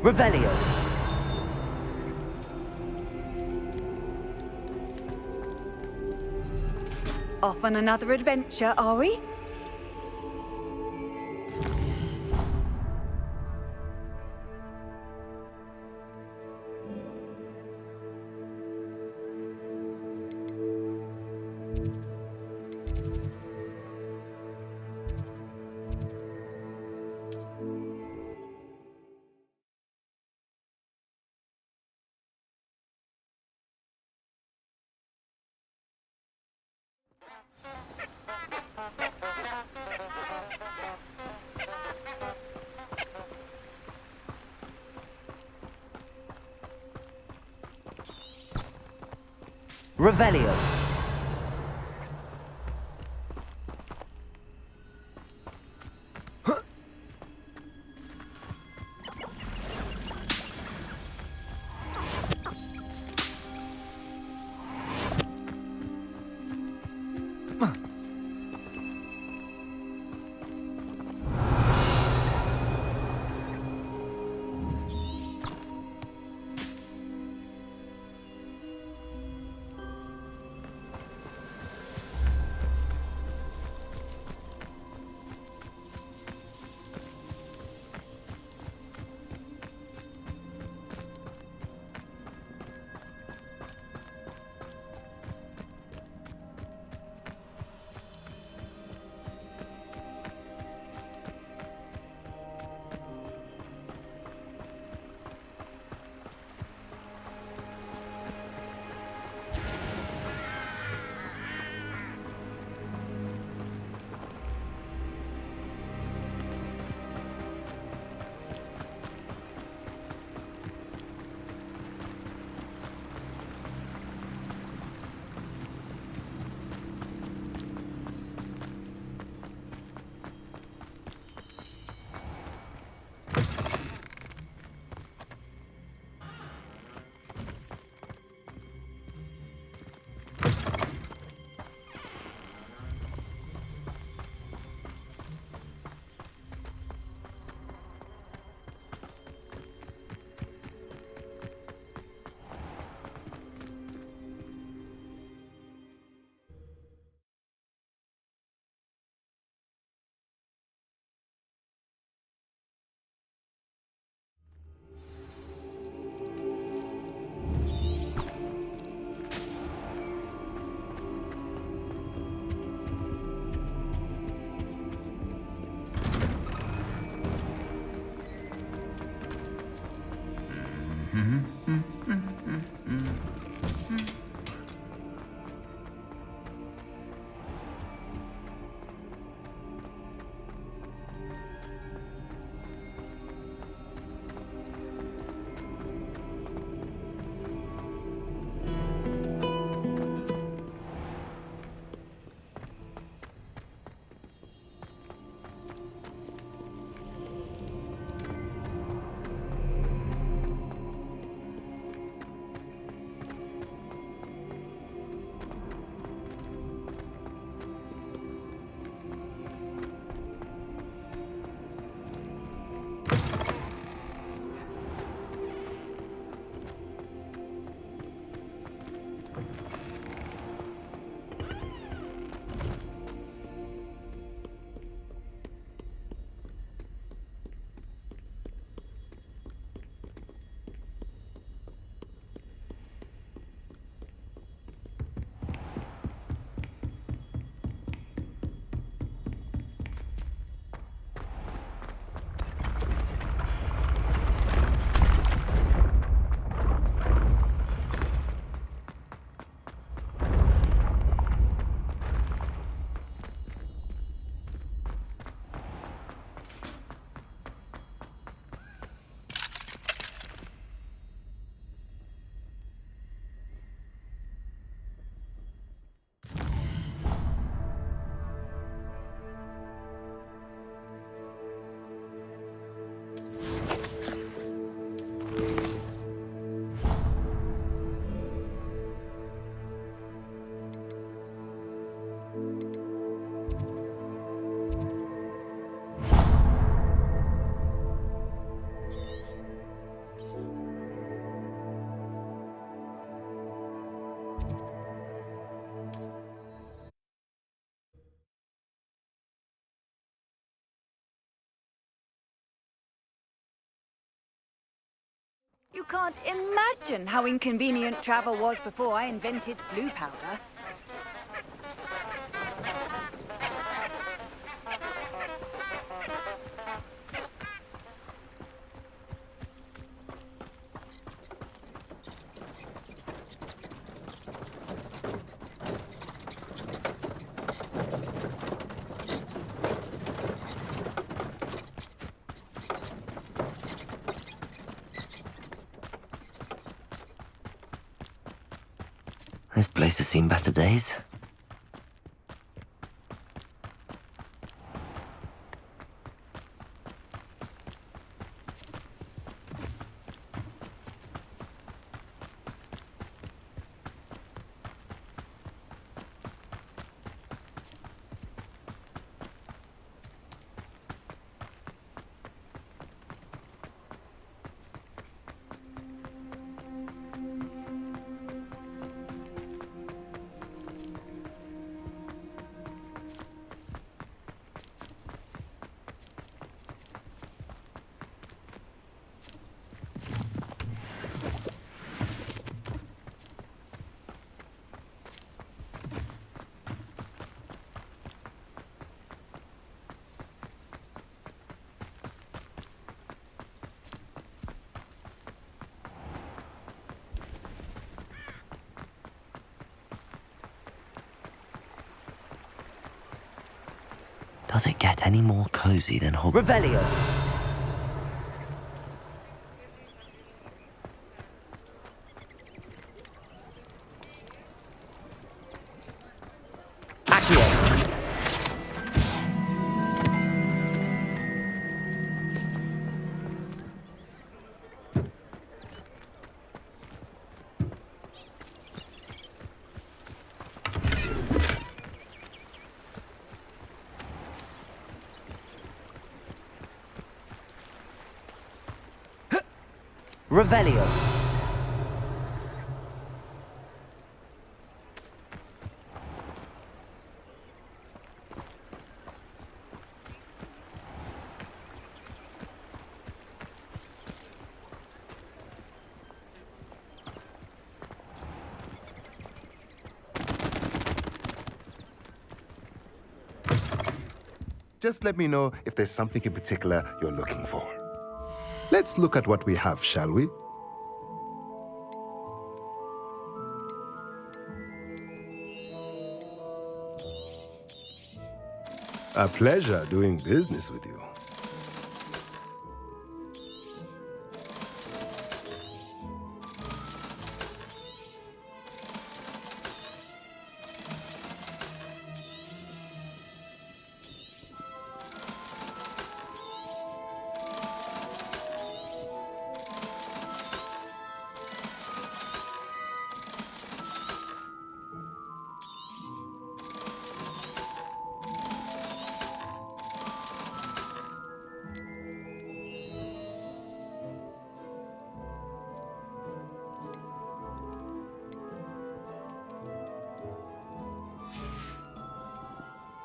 Revelio. Off on another adventure, are we? Revelio. You can't imagine how inconvenient travel was before I invented flu powder. This place has seen better days. Does it get any more cozy than Hogwarts? Revelio! Revelio. Just let me know if there's something in particular you're looking for. Let's look at what we have, shall we? A pleasure doing business with you.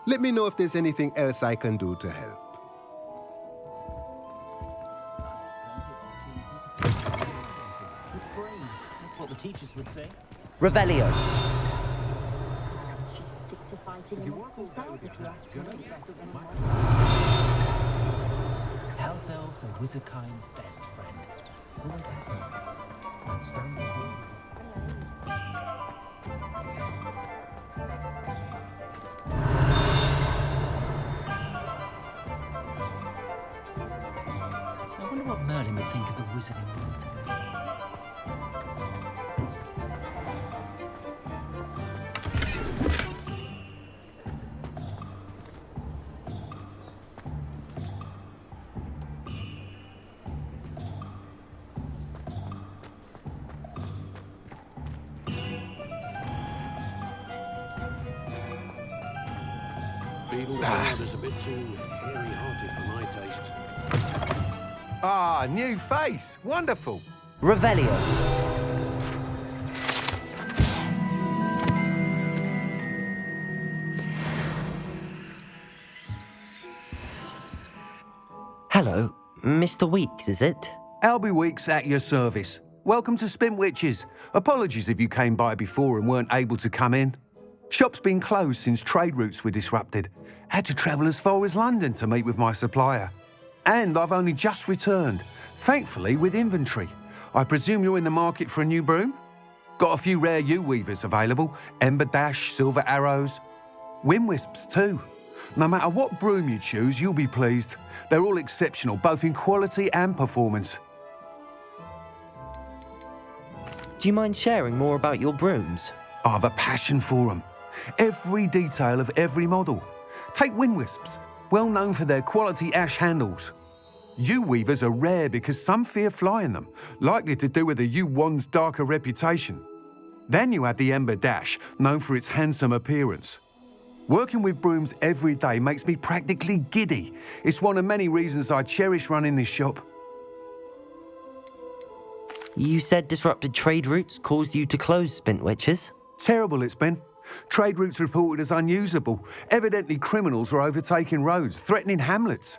Let me know if there's anything else I can do to help. That's what the teachers would say. Revelio. Stick to fighting amongst themselves, if you ask me. House elves are wizardkind's best friend. Always has been. And stand with you. I wonder what Merlin would think of the wizarding world. Beetle's a bit too hairy-hearted for my taste. Ah, new face. Wonderful. Revelio. Hello, Mr. Weeks, is it? Albie Weeks at your service. Welcome to Spintwitches. Apologies if you came by before and weren't able to come in. Shop's been closed since trade routes were disrupted. Had to travel as far as London to meet with my supplier. And I've only just returned, thankfully with inventory. I presume you're in the market for a new broom? Got a few rare U-weavers available. Ember Dash, Silver Arrows. Wind Wisps too. No matter what broom you choose, you'll be pleased. They're all exceptional, both in quality and performance. Do you mind sharing more about your brooms? I have a passion for them. Every detail of every model. Take Wind Wisps, well known for their quality ash handles. U-weavers are rare because some fear flying them, likely to do with the U-wand's darker reputation. Then you have the Ember Dash, known for its handsome appearance. Working with brooms every day makes me practically giddy. It's one of many reasons I cherish running this shop. You said disrupted trade routes caused you to close Spintwitches? Terrible it's been. Trade routes reported as unusable. Evidently criminals are overtaking roads, threatening hamlets.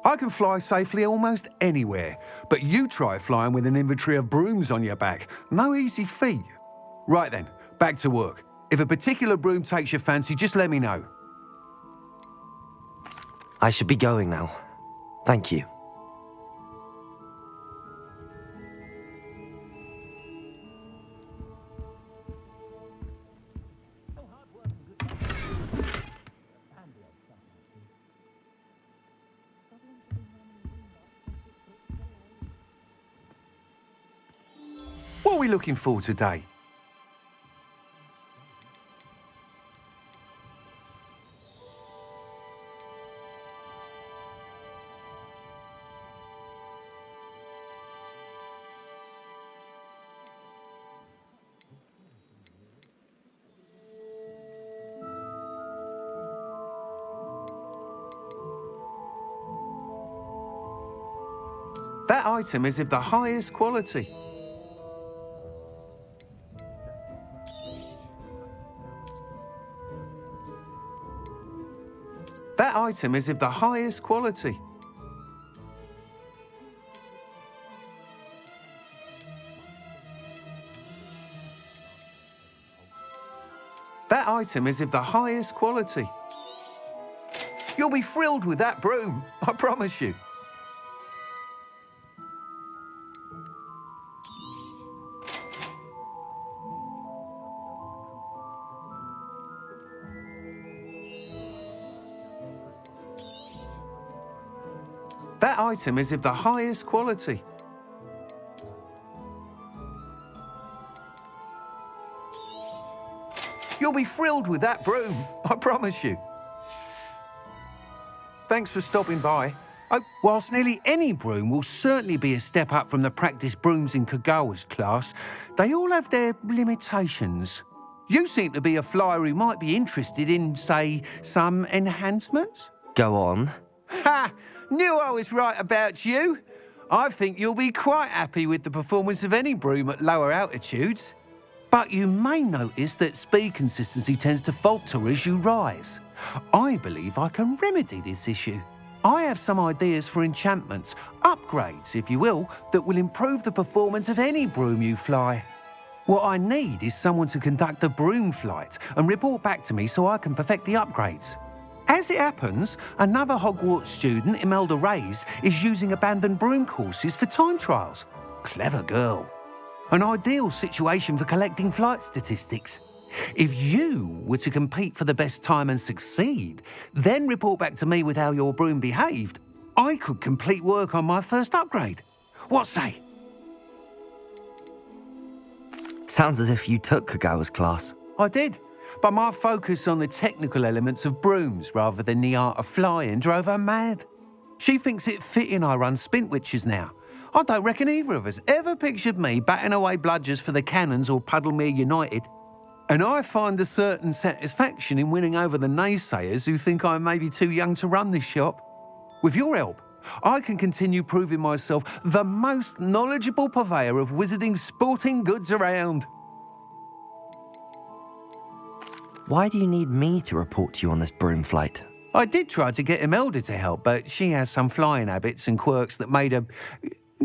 I can fly safely almost anywhere, but you try flying with an inventory of brooms on your back. No easy feat. Right then, back to work. If a particular broom takes your fancy, just let me know. I should be going now. Thank you. What are we looking for today? That item is of the highest quality. That item is of the highest quality. That item is of the highest quality. You'll be thrilled with that broom, I promise you. That item is of the highest quality. You'll be thrilled with that broom, I promise you. Thanks for stopping by. Whilst nearly any broom will certainly be a step up from the practice brooms in Kagawa's class, they all have their limitations. You seem to be a flyer who might be interested in, say, some enhancements? Go on. Ha! Knew I was right about you. I think you'll be quite happy with the performance of any broom at lower altitudes. But you may notice that speed consistency tends to falter as you rise. I believe I can remedy this issue. I have some ideas for enchantments, upgrades, if you will, that will improve the performance of any broom you fly. What I need is someone to conduct a broom flight and report back to me so I can perfect the upgrades. As it happens, another Hogwarts student, Imelda Reyes, is using abandoned broom courses for time trials. Clever girl. An ideal situation for collecting flight statistics. If you were to compete for the best time and succeed, then report back to me with how your broom behaved, I could complete work on my first upgrade. What say? Sounds as if you took Kagawa's class. I did. But my focus on the technical elements of brooms rather than the art of flying drove her mad. She thinks it fitting I run Spintwitches now. I don't reckon either of us ever pictured me batting away bludgers for the Cannons or Puddlemere United. And I find a certain satisfaction in winning over the naysayers who think I may be too young to run this shop. With your help, I can continue proving myself the most knowledgeable purveyor of wizarding sporting goods around. Why do you need me to report to you on this broom flight? I did try to get Imelda to help, but she has some flying habits and quirks that made her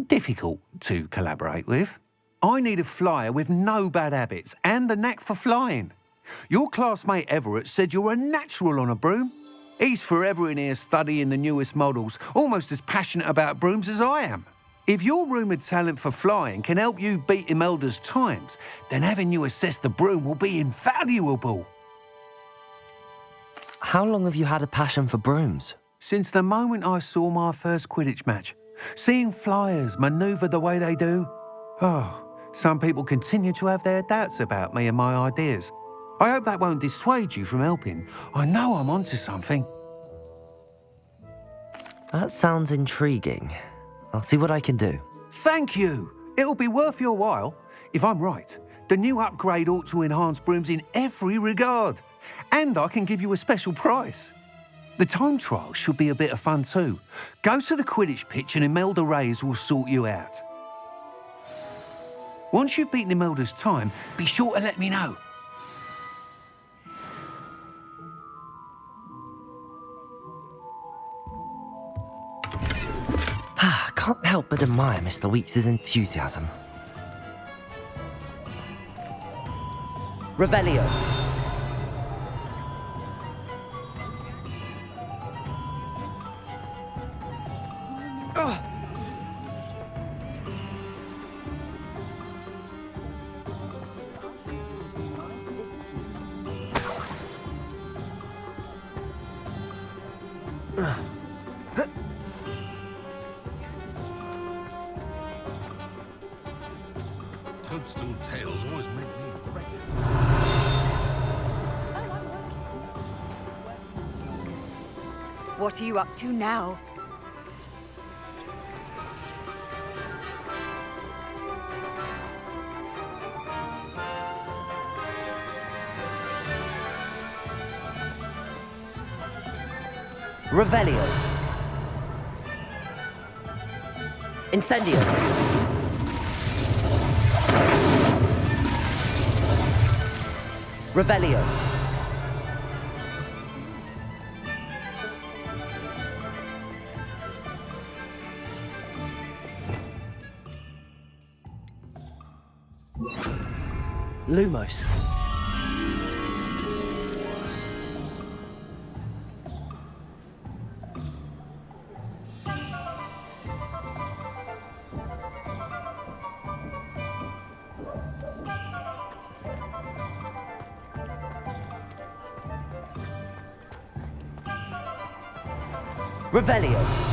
difficult to collaborate with. I need a flyer with no bad habits and the knack for flying. Your classmate Everett said you're a natural on a broom. He's forever in here studying the newest models, almost as passionate about brooms as I am. If your rumoured talent for flying can help you beat Imelda's times, then having you assess the broom will be invaluable. How long have you had a passion for brooms? Since the moment I saw my first Quidditch match. Seeing flyers manoeuvre the way they do. Oh, some people continue to have their doubts about me and my ideas. I hope that won't dissuade you from helping. I know I'm onto something. That sounds intriguing. I'll see what I can do. Thank you. It'll be worth your while. If I'm right, the new upgrade ought to enhance brooms in every regard. And I can give you a special price. The time trial should be a bit of fun too. Go to the Quidditch pitch and Imelda Reyes will sort you out. Once you've beaten Imelda's time, be sure to let me know. Can't help but admire Mr. Weeks' enthusiasm. Revelio. Toadstool tails always make me cracky. What are you up to now? Revelio. Incendio. Revelio. Lumos. Revelio.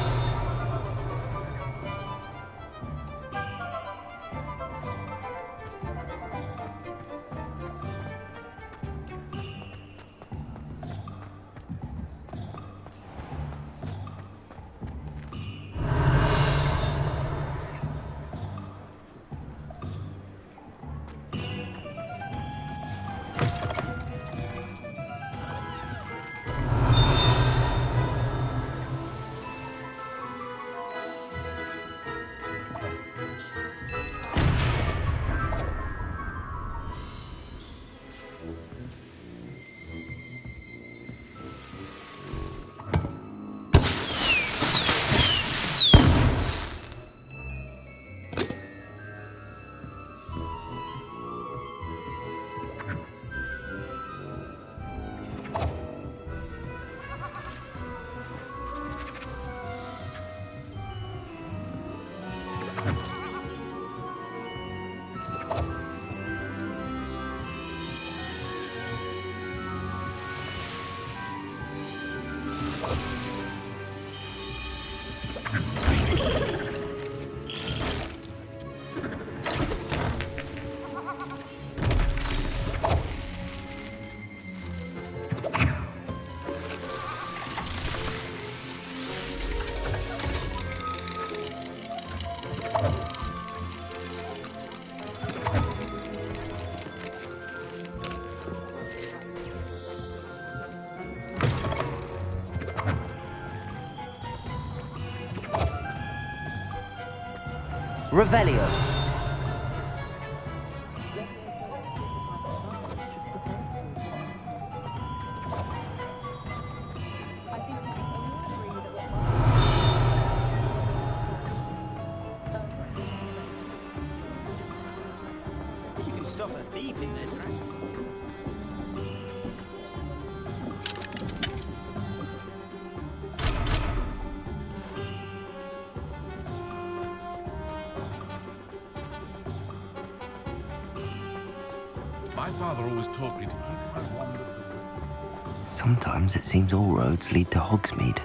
Revelio. father always taught me to keep my wand of the wind. Sometimes it seems all roads lead to Hogsmeade.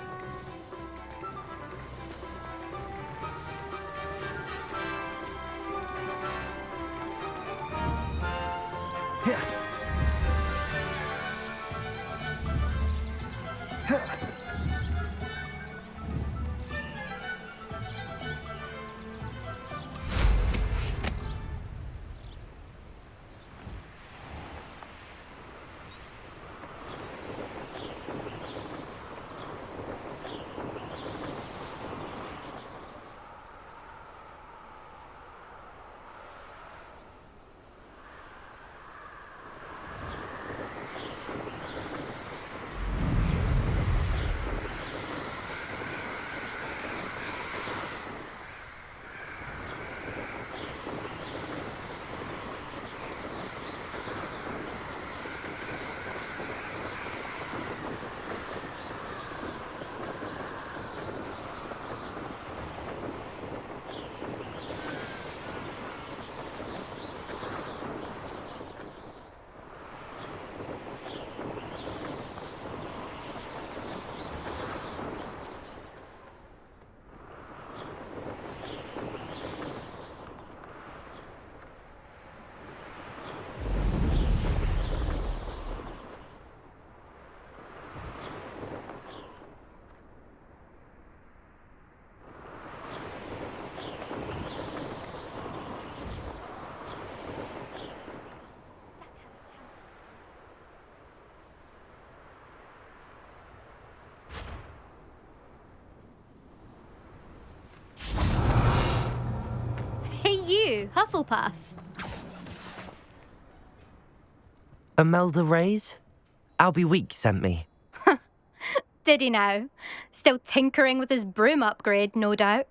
You, Hufflepuff. Imelda Reyes? Albie Weeks sent me. Did he now? Still tinkering with his broom upgrade, no doubt.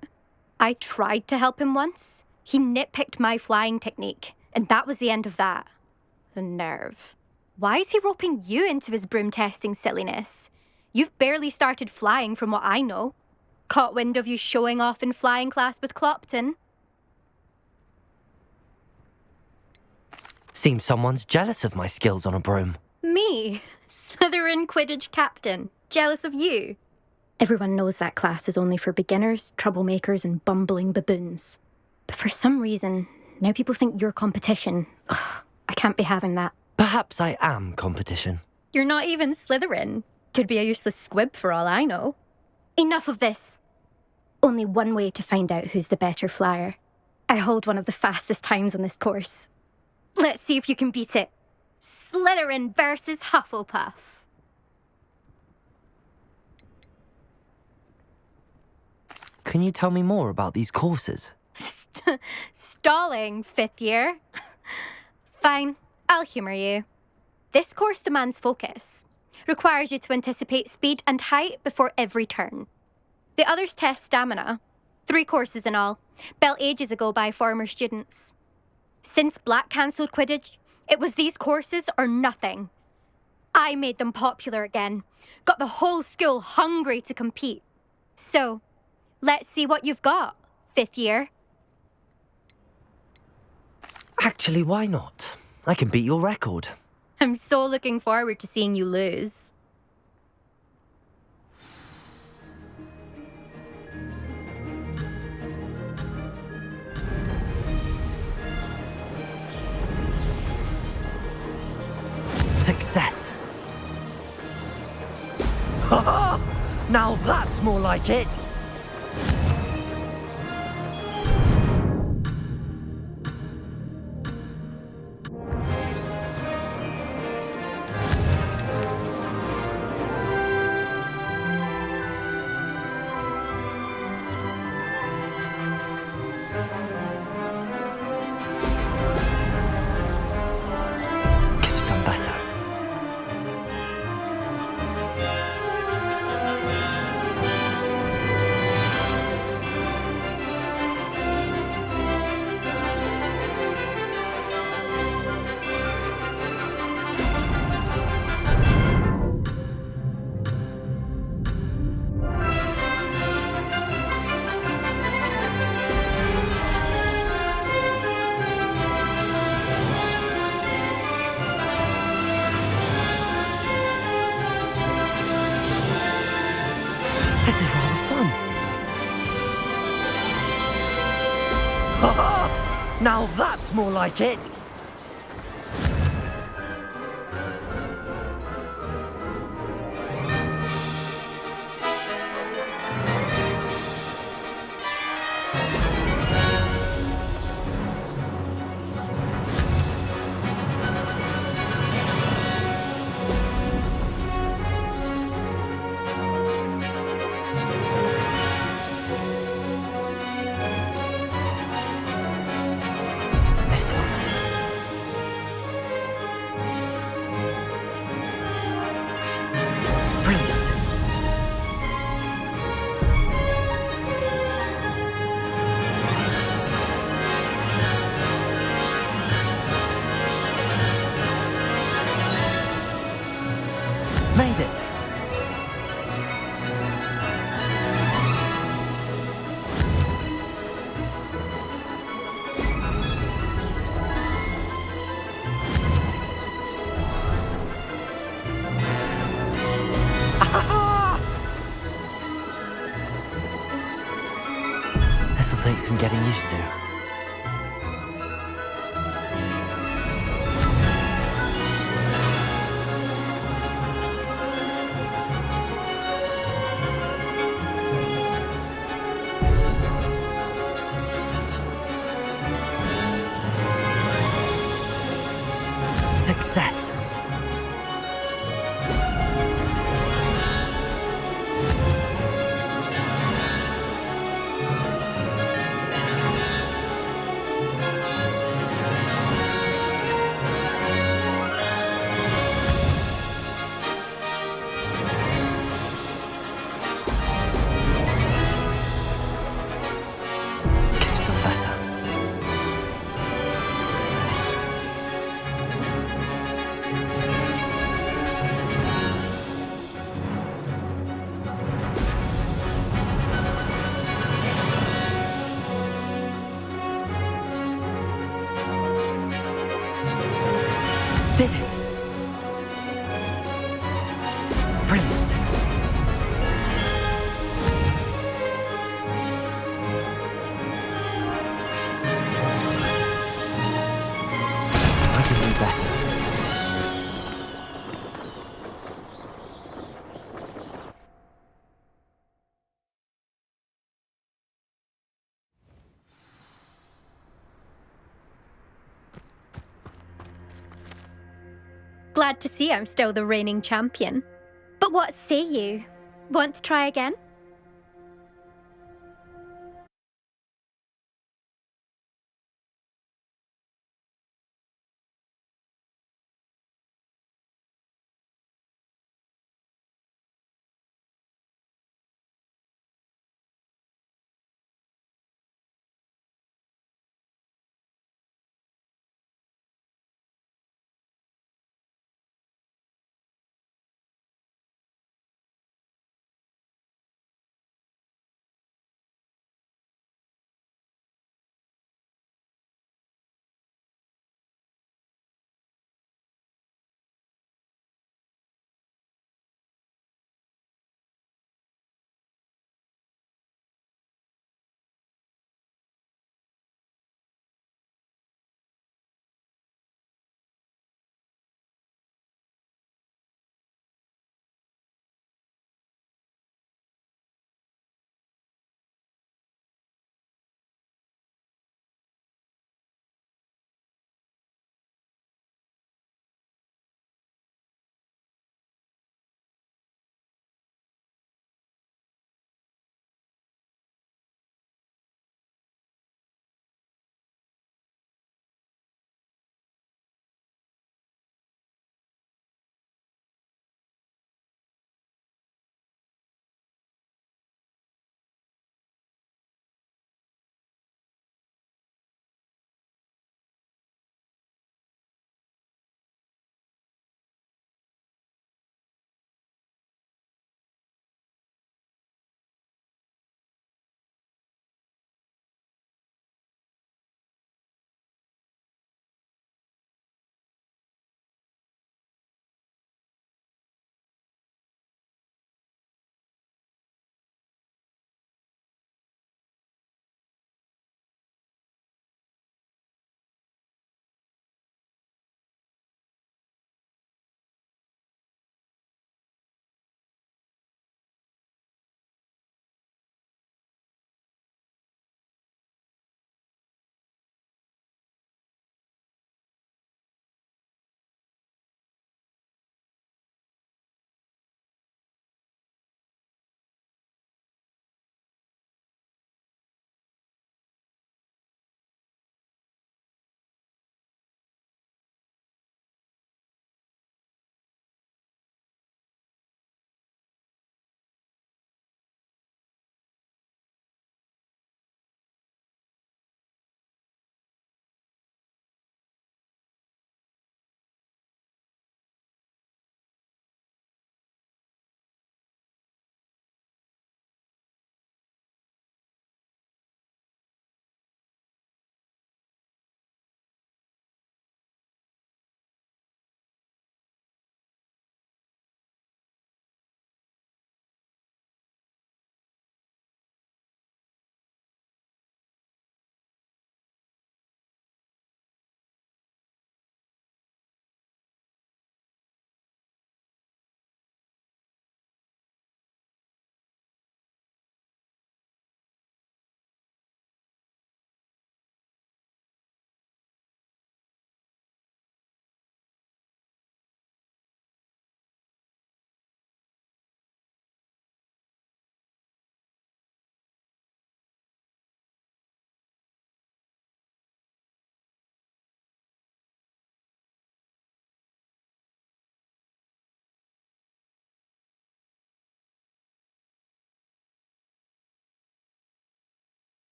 I tried to help him once. He nitpicked my flying technique, and that was the end of that. The nerve. Why is he roping you into his broom testing silliness? You've barely started flying from what I know. Caught wind of you showing off in flying class with Clopton. Seems someone's jealous of my skills on a broom. Me? Slytherin Quidditch captain. Jealous of you? Everyone knows that class is only for beginners, troublemakers, and bumbling baboons. But for some reason, now people think you're competition. Ugh, I can't be having that. Perhaps I am competition. You're not even Slytherin. Could be a useless squib for all I know. Enough of this. Only one way to find out who's the better flyer. I hold one of the fastest times on this course. Let's see if you can beat it. Slytherin versus Hufflepuff. Can you tell me more about these courses? Stalling, fifth year. Fine, I'll humour you. This course demands focus. Requires you to anticipate speed and height before every turn. The others test stamina. 3 courses in all, built ages ago by former students. Since Black cancelled Quidditch, it was these courses or nothing. I made them popular again. Got the whole school hungry to compete. So, let's see what you've got, fifth year. Actually, why not? I can beat your record. I'm so looking forward to seeing you lose. Success. Ha ha! Now that's more like it! This is rather fun. Ha! Now that's more like it. Missed one. Brilliant. Made it. This'll take some getting used to. Success. Could've done better. Did it! Brilliant. I can do better. Glad to see I'm still the reigning champion. But what say you? Want to try again?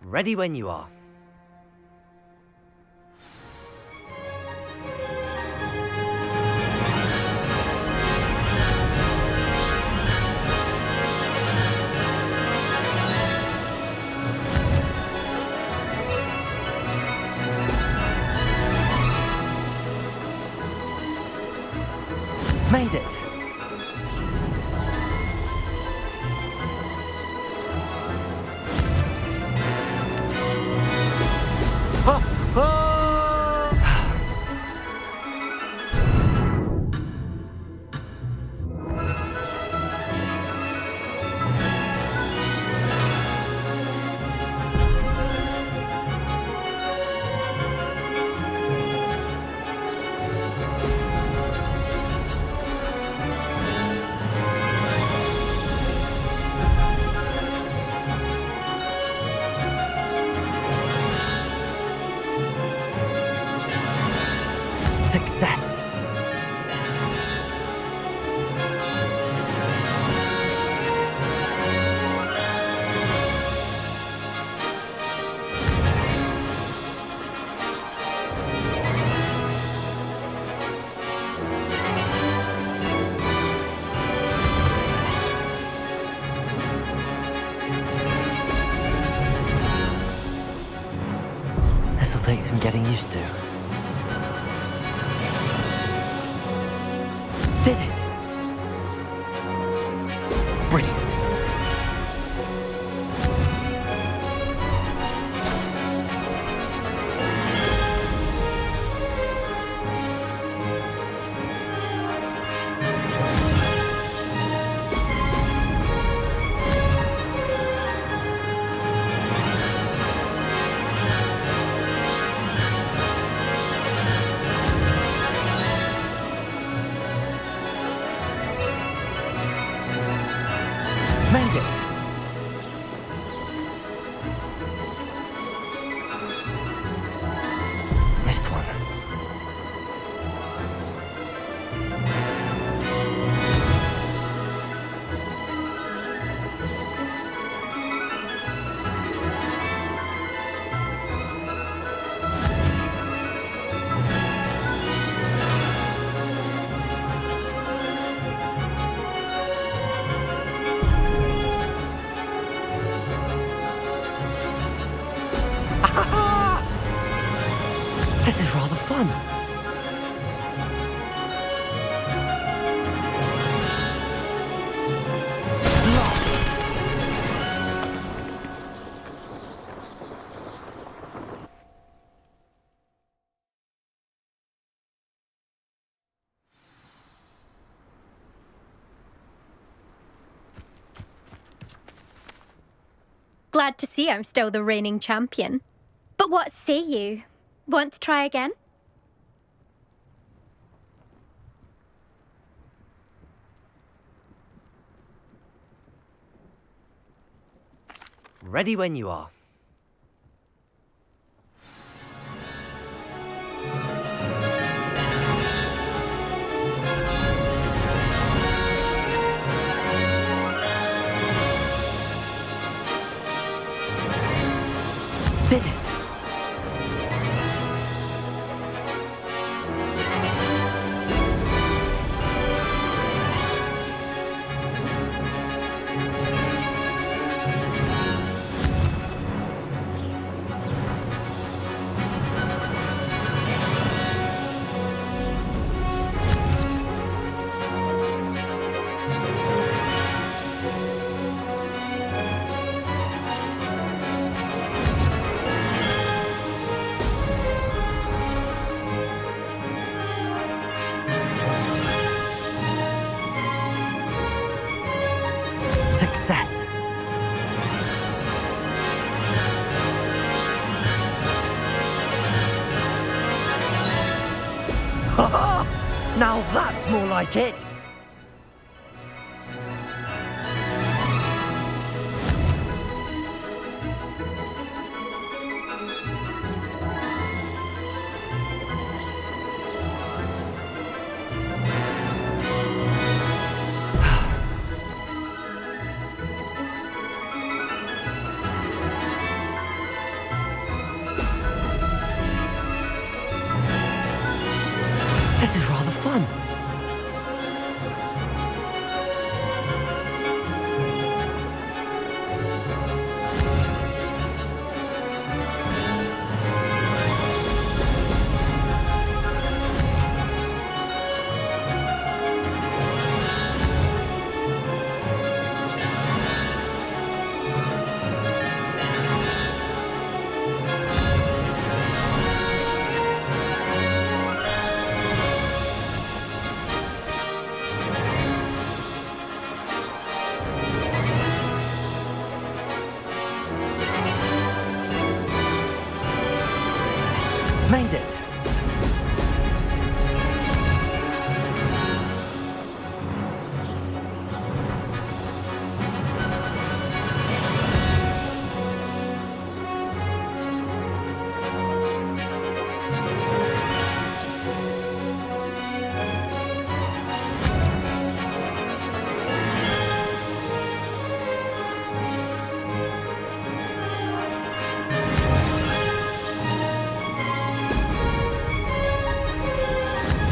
Ready when you are. Made it! Success! This'll take some getting used to. Did it! Brilliant. Made it! Missed one. This is rather fun. Glad to see I'm still the reigning champion. But what say you? Want to try again? Ready when you are. Did it! Success! Now that's more like it! This is rather fun. Made it.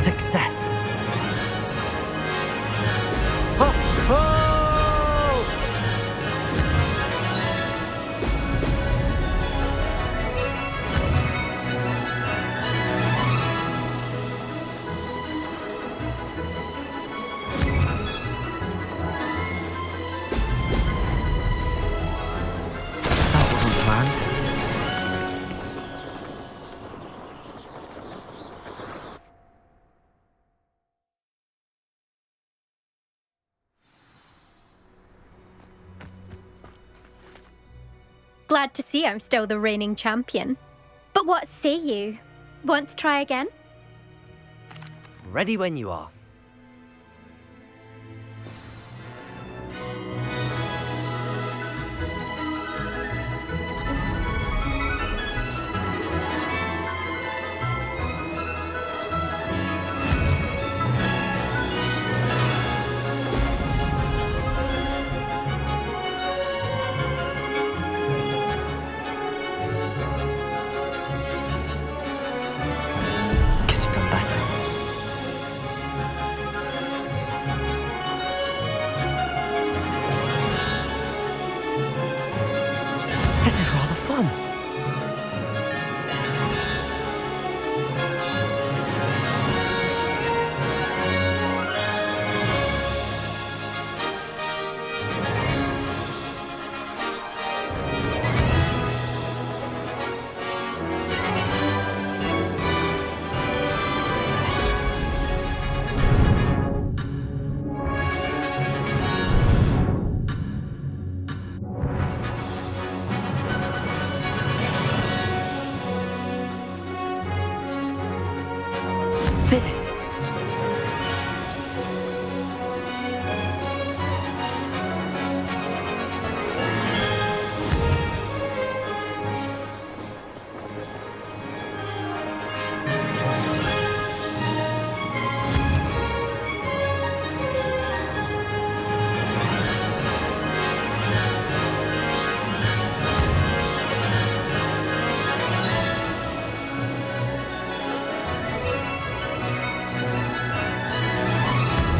Success. Ho, ho! That wasn't planned. Glad to see I'm still the reigning champion. But what say you? Want to try again? Ready when you are. Could have done better. This is rather fun. Did it.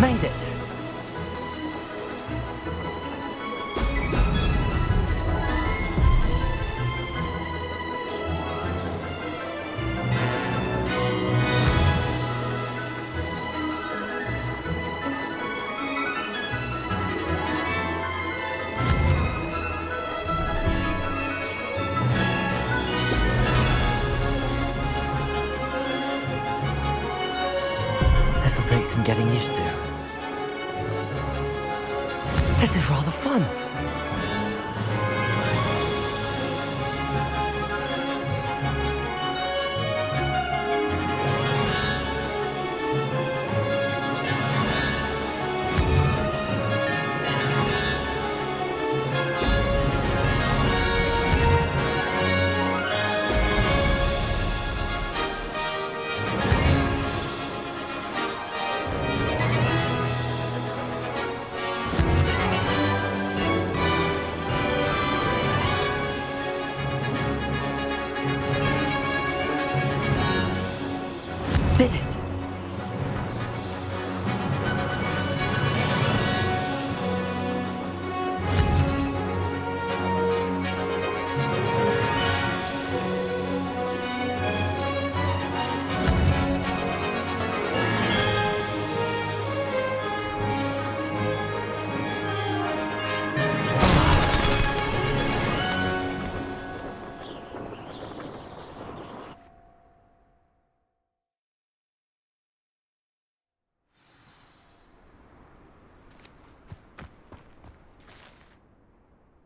Made it. This'll take some getting used to. This is rather fun.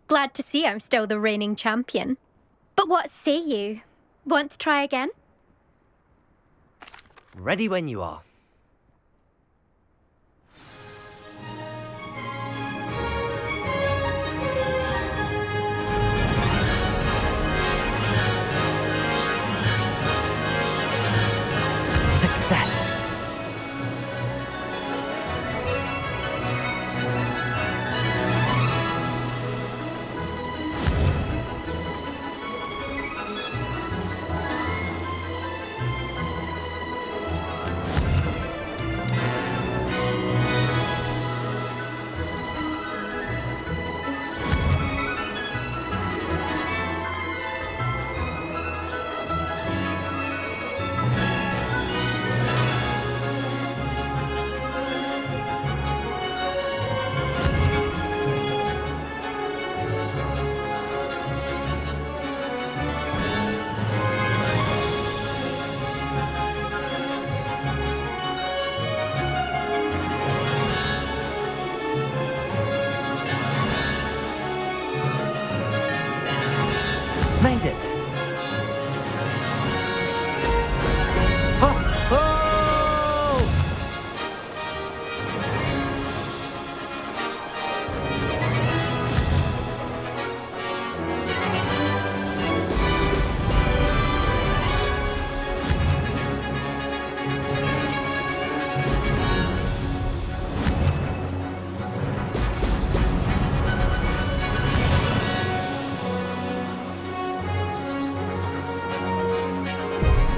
Glad to see I'm still the reigning champion. But what say you? Want to try again? Ready when you are. Success. Made it! Ho! Ho!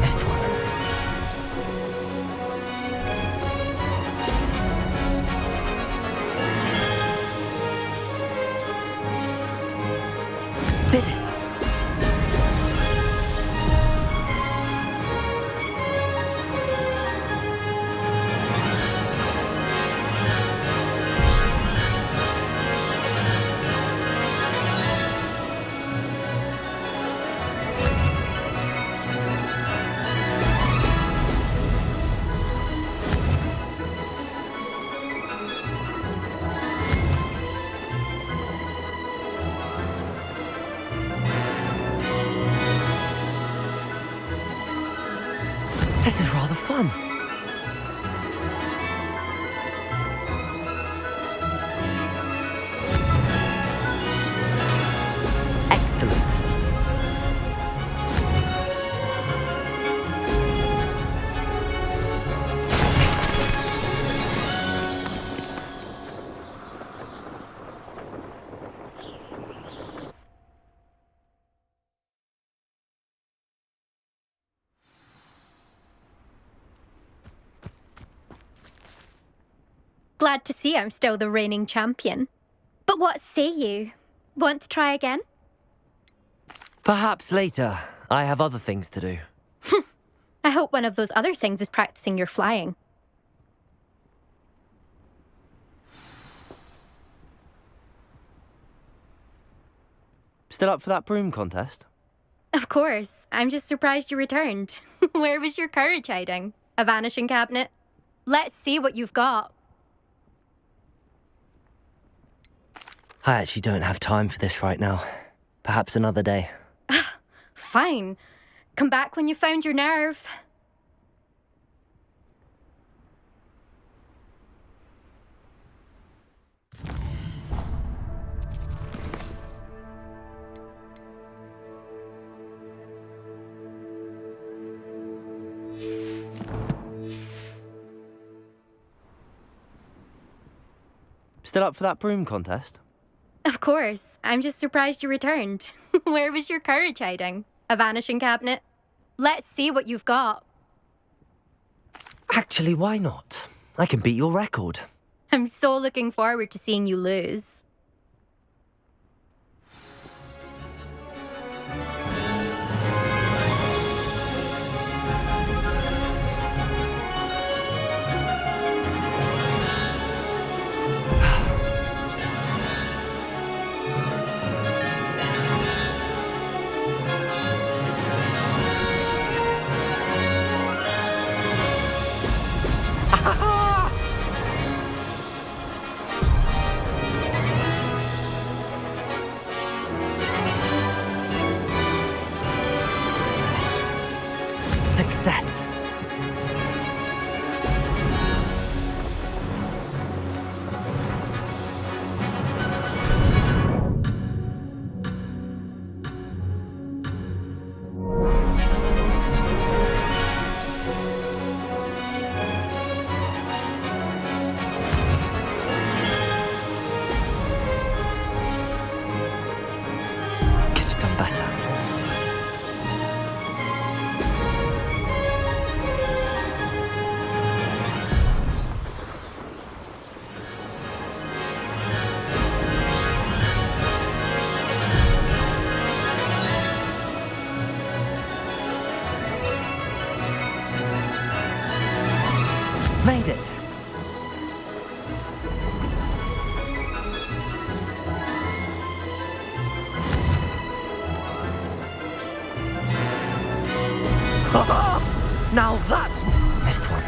Missed one. Did it! This is rather fun. Excellent. Glad to see I'm still the reigning champion. But what say you? Want to try again? Perhaps later. I have other things to do. I hope one of those other things is practicing your flying. Still up for that broom contest? Of course. I'm just surprised you returned. Where was your courage hiding? A vanishing cabinet? Let's see what you've got. I actually don't have time for this right now. Perhaps another day. Fine. Come back when you found your nerve. Still up for that broom contest? Of course. I'm just surprised you returned. Where was your courage hiding? A vanishing cabinet? Let's see what you've got. Actually, why not? I can beat your record. I'm so looking forward to seeing you lose. Made it! Now that's... Missed one.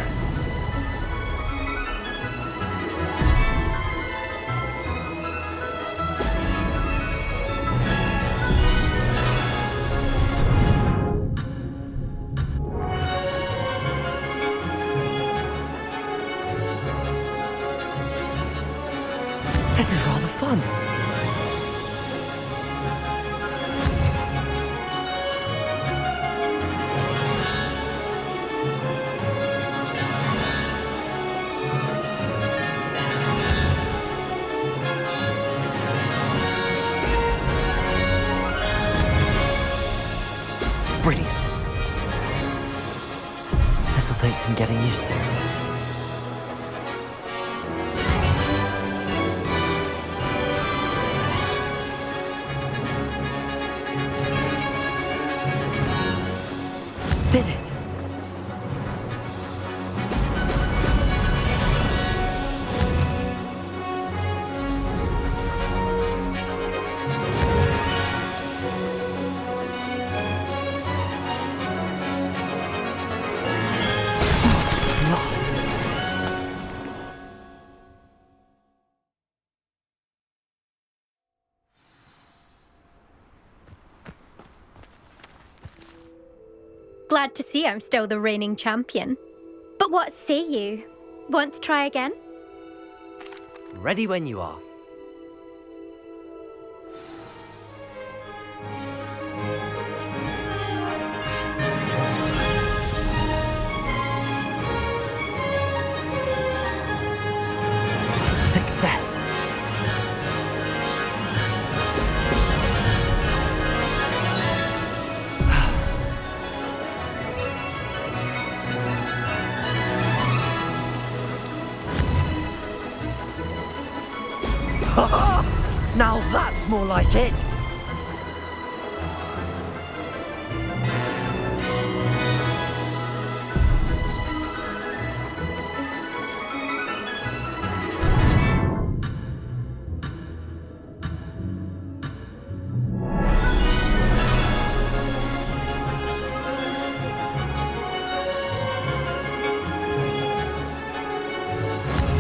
This is rather fun. Brilliant. This'll take some getting used to. Did it! Lost. Glad to see I'm still the reigning champion. But what say you? Want to try again? Ready when you are. Success. Now that's more like it!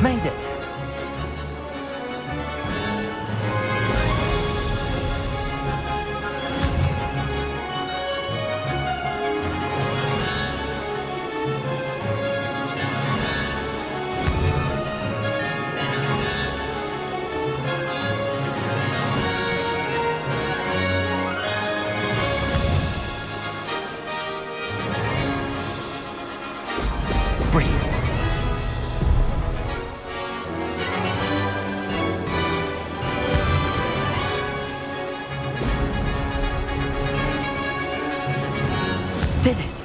Made it! Brilliant. Did it.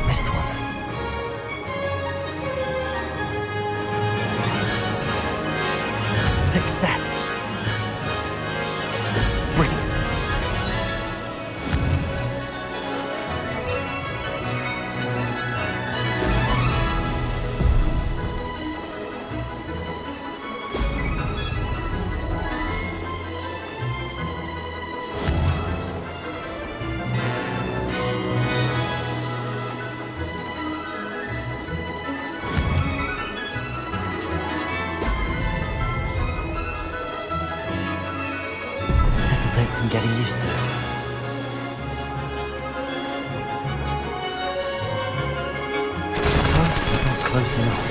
Missed one. Success. Brilliant. This'll take some getting used to. Close, but not close enough.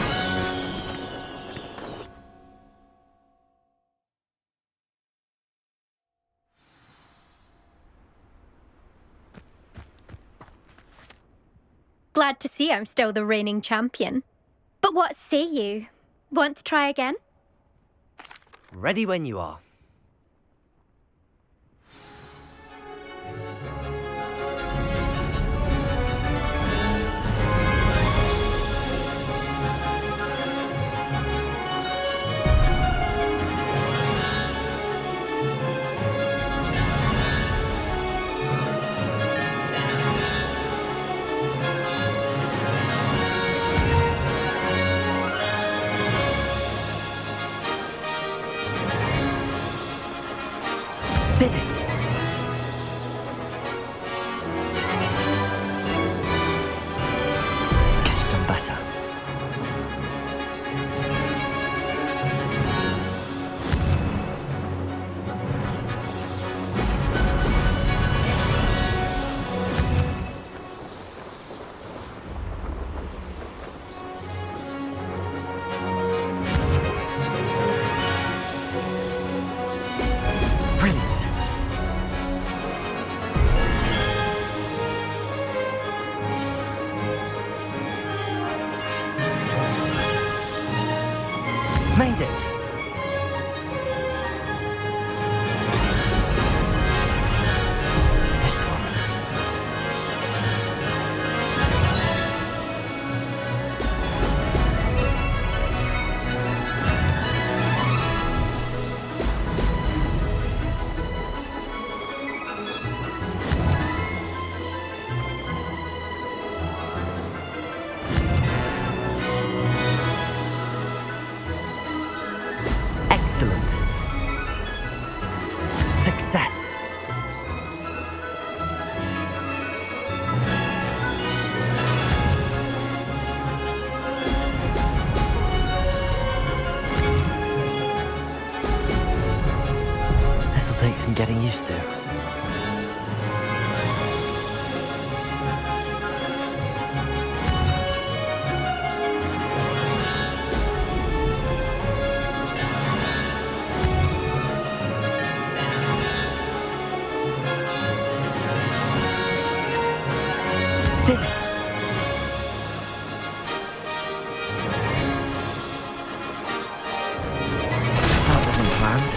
Glad to see I'm still the reigning champion. But what say you? Want to try again? Ready when you are. Made it! Missed one. Excellent. Success. This'll take some getting used to. Did it! That wasn't planned.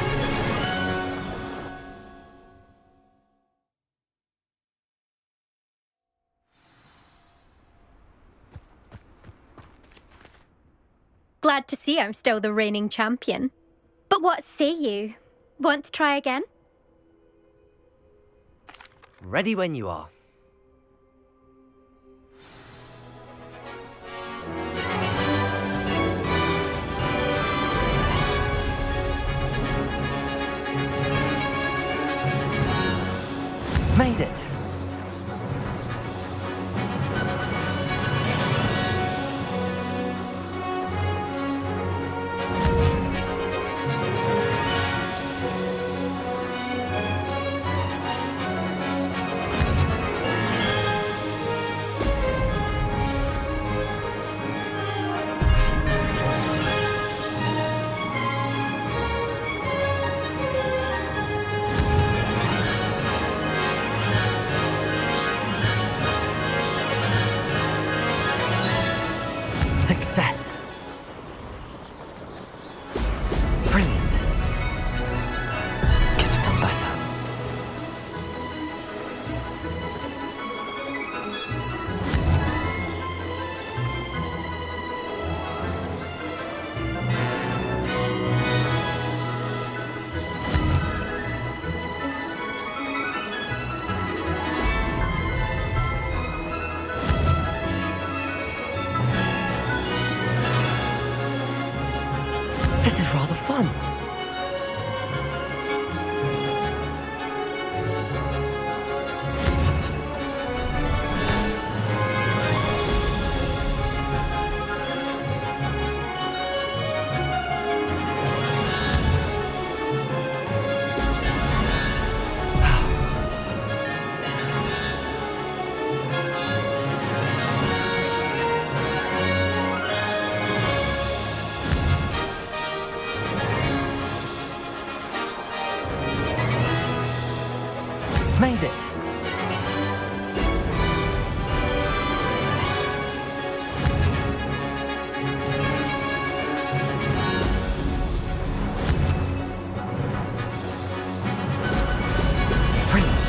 Glad to see I'm still the reigning champion. But what say you? Want to try again? Ready when you are. Made it! Success. Brilliant. Could have done better. This is rather fun. Made it! Brilliant!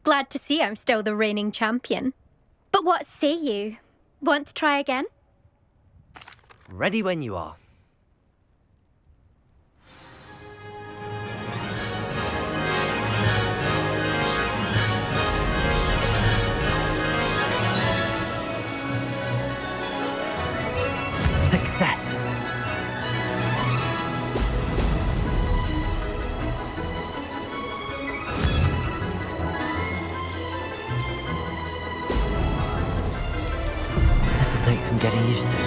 Glad to see I'm still the reigning champion. But what say you? Want to try again? Ready when you are. Success. This'll take some getting used to.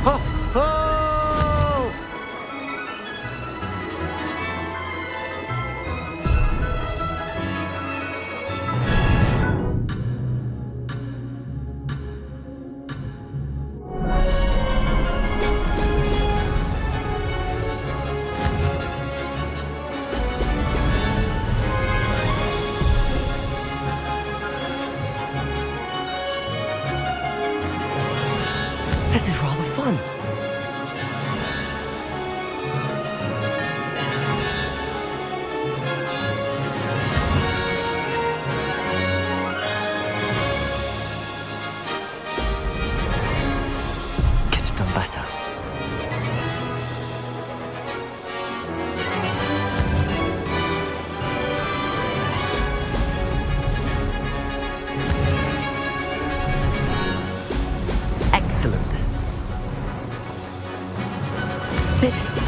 Ho! Ho! This is rather fun. Could have done better. Excellent. Did it?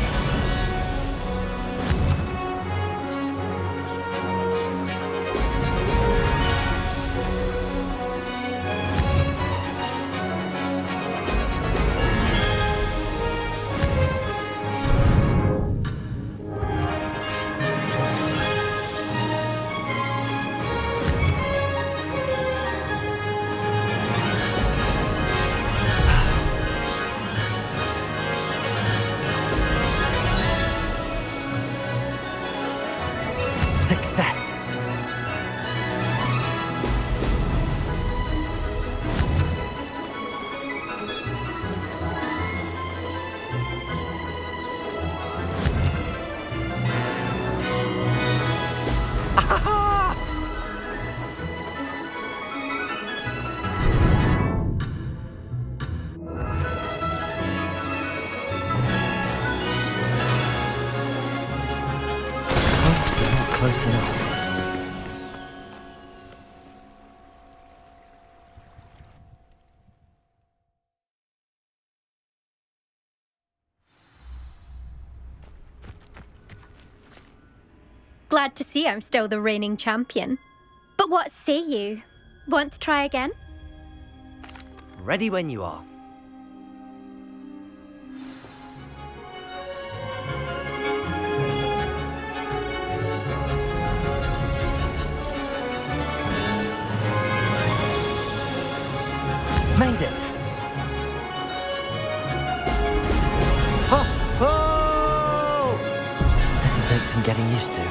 Success. Close, but not close enough. Glad to see I'm still the reigning champion. But what say you? Want to try again? Ready when you are. Made it! Ho! Ho! This'll take some getting used to.